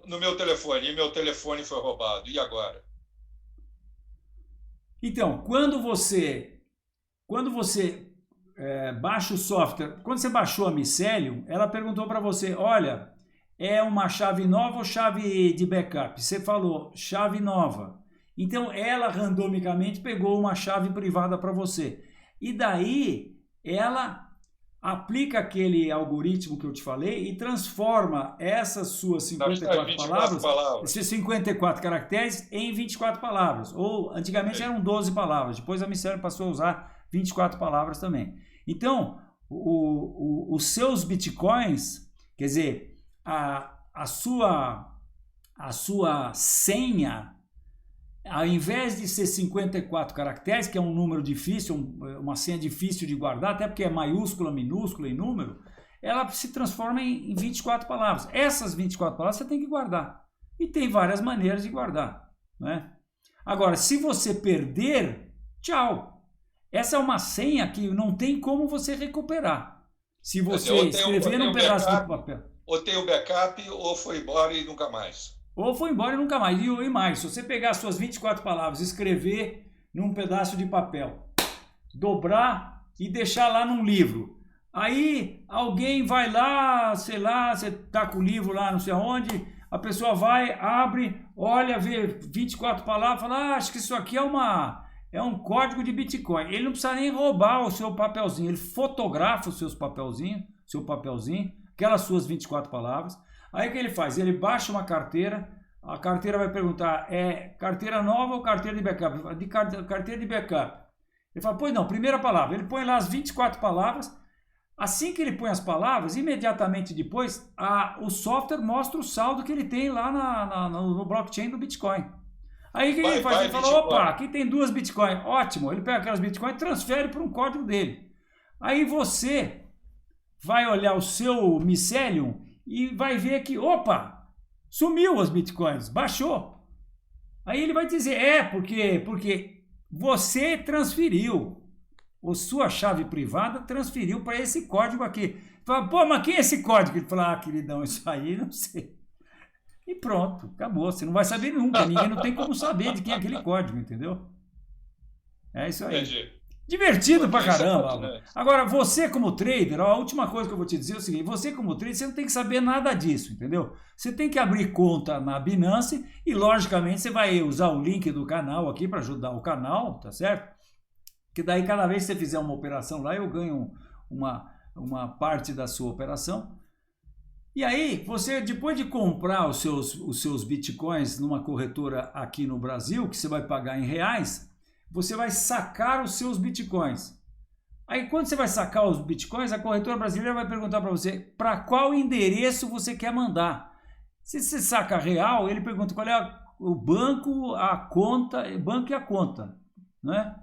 no meu telefone, e meu telefone foi roubado, e agora? Então, quando você baixa o software, quando você baixou a Mycelium, ela perguntou para você, olha, é uma chave nova ou chave de backup? Você falou, chave nova. Então, ela randomicamente pegou uma chave privada para você. E daí, ela aplica aquele algoritmo que eu te falei e transforma essas suas 54 palavras, esses 54 caracteres, em 24 palavras. Ou, antigamente eram 12 palavras. Depois a Mycelium passou a usar 24 palavras também. Então, os seus bitcoins, quer dizer, a sua senha, ao invés de ser 54 caracteres, que é um número difícil, uma senha difícil de guardar, até porque é maiúscula, minúscula em número, ela se transforma em 24 palavras. Essas 24 palavras você tem que guardar. E tem várias maneiras de guardar, né? Agora, se você perder, tchau. Essa é uma senha que não tem como você recuperar. Se você escrever num pedaço de papel. Ou tem o backup, ou foi embora e nunca mais. Ou foi embora e nunca mais. E mais, se você pegar as suas 24 palavras, escrever num pedaço de papel, dobrar e deixar lá num livro. Aí alguém vai lá, sei lá, você tá com o livro lá não sei aonde, a pessoa vai, abre, olha, vê 24 palavras, fala, acho que isso aqui é um código de Bitcoin. Ele não precisa nem roubar o seu papelzinho, ele fotografa os seus seu papelzinho, aquelas suas 24 palavras. Aí o que ele faz? Ele baixa uma carteira, a carteira vai perguntar, é carteira nova ou carteira de backup? De carteira de backup. Ele fala, pois não, primeira palavra. Ele põe lá as 24 palavras. Assim que ele põe as palavras, imediatamente depois, o software mostra o saldo que ele tem lá no blockchain do Bitcoin. Aí o que ele faz? Ele fala, opa, aqui tem 2 Bitcoin. Ótimo, ele pega aquelas Bitcoin e transfere para um código dele. Aí você vai olhar o seu Mycelium e vai ver que, opa, sumiu as Bitcoins, baixou. Aí ele vai dizer, porque você transferiu, a sua chave privada transferiu para esse código aqui. Fala, pô, mas quem é esse código? Ele fala, queridão, isso aí não sei. E pronto, acabou. Você não vai saber nunca, ninguém não tem como saber de quem é aquele código, entendeu? É isso aí. Entendi. Divertido pra caramba. Agora, você como trader, a última coisa que eu vou te dizer é o seguinte, você como trader, você não tem que saber nada disso, entendeu? Você tem que abrir conta na Binance e, logicamente, você vai usar o link do canal aqui para ajudar o canal, tá certo? Que daí, cada vez que você fizer uma operação lá, eu ganho uma parte da sua operação. E aí, você, depois de comprar os seus bitcoins numa corretora aqui no Brasil, que você vai pagar em reais, você vai sacar os seus bitcoins. Aí, quando você vai sacar os bitcoins, a corretora brasileira vai perguntar para você para qual endereço você quer mandar. Se você saca real, ele pergunta qual é o banco, a conta, banco e a conta, né?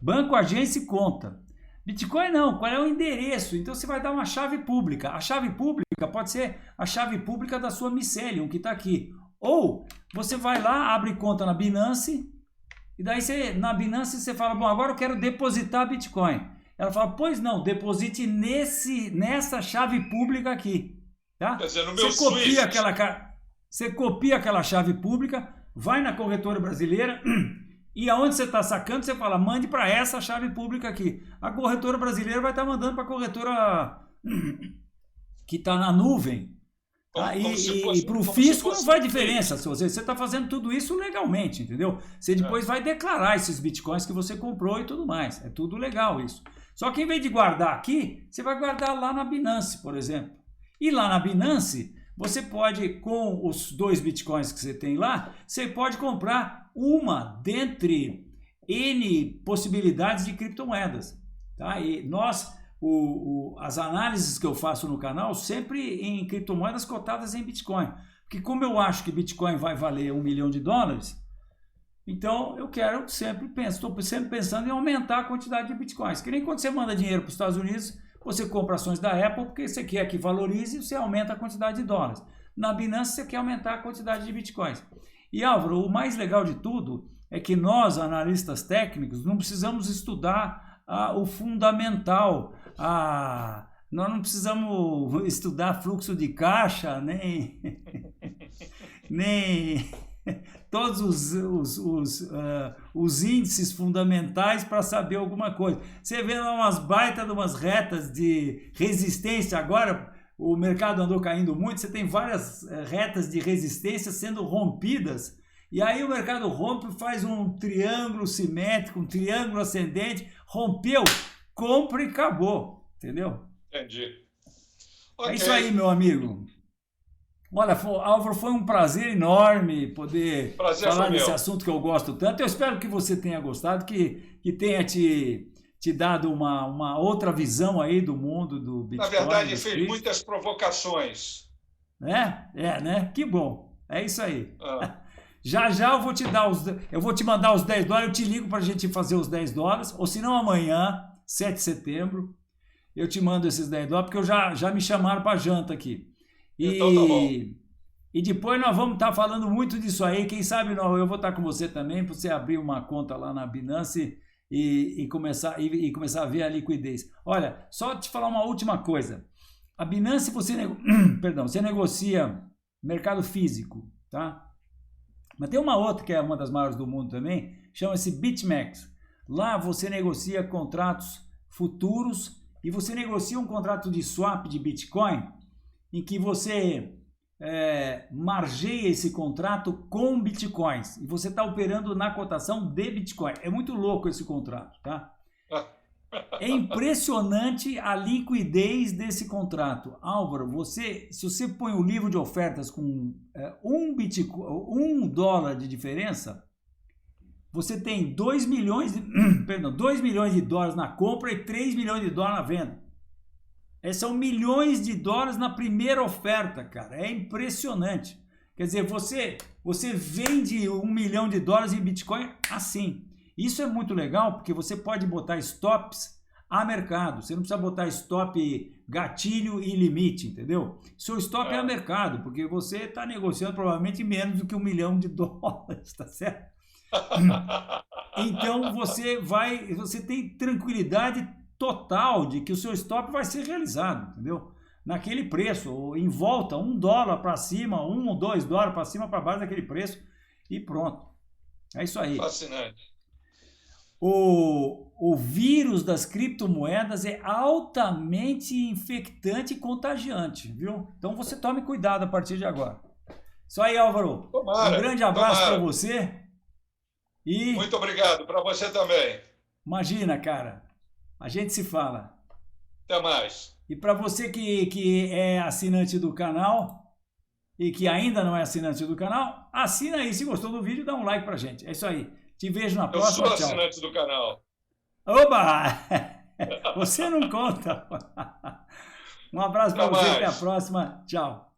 Banco, agência e conta. Bitcoin não, qual é o endereço? Então você vai dar uma chave pública. A chave pública pode ser a chave pública da sua Mycelium, que está aqui. Ou você vai lá, abre conta na Binance, e daí na Binance você fala, bom, agora eu quero depositar Bitcoin. Ela fala, pois não, deposite nessa chave pública aqui. Tá? Quer dizer, no meu você copia aquela chave pública, vai na corretora brasileira E aonde você está sacando, você fala, mande para essa chave pública aqui. A corretora brasileira vai estar mandando para a corretora que está na nuvem. Tá? E para o fisco não faz diferença. Se você está fazendo tudo isso legalmente, entendeu? Você depois vai declarar esses bitcoins que você comprou e tudo mais. É tudo legal isso. Só que em vez de guardar aqui, você vai guardar lá na Binance, por exemplo. E lá na Binance, você pode, com os 2 bitcoins que você tem lá, você pode comprar uma dentre N possibilidades de criptomoedas. Tá? E nós, as análises que eu faço no canal, sempre em criptomoedas cotadas em Bitcoin. Porque como eu acho que Bitcoin vai valer $1 milhão, então eu quero estou sempre pensando em aumentar a quantidade de Bitcoins. Que nem quando você manda dinheiro para os Estados Unidos, você compra ações da Apple porque você quer que valorize e você aumenta a quantidade de dólares. Na Binance você quer aumentar a quantidade de Bitcoins. E Álvaro, o mais legal de tudo é que nós, analistas técnicos, não precisamos estudar o fundamental. Nós não precisamos estudar fluxo de caixa, nem todos os índices fundamentais para saber alguma coisa. Você vê lá umas baitas de umas retas de resistência. Agora o mercado andou caindo muito, você tem várias retas de resistência sendo rompidas. E aí o mercado rompe, faz um triângulo simétrico, um triângulo ascendente, rompeu, compra e acabou. Entendeu? Entendi. É isso aí, meu amigo. Olha, Álvaro, foi um prazer enorme poder falar desse assunto que eu gosto tanto. Eu espero que você tenha gostado, que tenha te dado uma outra visão aí do mundo do Bitcoin. Na verdade, fez muitas provocações. Né? Que bom. É isso aí. Já eu vou te mandar os $10, eu te ligo para a gente fazer os $10, ou se não amanhã, 7 de setembro, eu te mando esses $10, porque já me chamaram para janta aqui. Então tá bom. E depois nós vamos estar falando muito disso aí. Quem sabe eu vou estar com você também, para você abrir uma conta lá na Binance e começar a ver a liquidez. Olha, só te falar uma última coisa. A Binance, você negocia mercado físico, tá? Mas tem uma outra que é uma das maiores do mundo também, chama-se BitMEX. Lá você negocia contratos futuros e você negocia um contrato de swap de Bitcoin em que você margeia esse contrato com Bitcoins e você está operando na cotação de Bitcoin. É muito louco esse contrato, tá? É impressionante a liquidez desse contrato. Álvaro, se você põe o livro de ofertas com $1 de diferença, você tem 2 milhões de dólares na compra e 3 milhões de dólares na venda. São milhões de dólares na primeira oferta, cara. É impressionante. Quer dizer, você vende $1 milhão em Bitcoin assim. Isso é muito legal porque você pode botar stops a mercado. Você não precisa botar stop gatilho e limite, entendeu? Seu stop é a mercado, porque você está negociando provavelmente menos do que $1 milhão, tá certo? Então você tem tranquilidade total de que o seu stop vai ser realizado, entendeu? Naquele preço, ou em volta, $1 para cima, $1 ou $2 para cima, para baixo daquele preço e pronto. É isso aí. Fascinante. O vírus das criptomoedas é altamente infectante e contagiante, viu? Então você tome cuidado a partir de agora. Isso aí, Álvaro. Um grande abraço para você. E muito obrigado, para você também. Imagina, cara. A gente se fala. Até mais. E para você que é assinante do canal e que ainda não é assinante do canal, assina aí. Se gostou do vídeo, dá um like pra gente. É isso aí. Te vejo na próxima. Eu sou assinante do canal. Oba! Você não conta. Um abraço para você. Até a próxima. Tchau.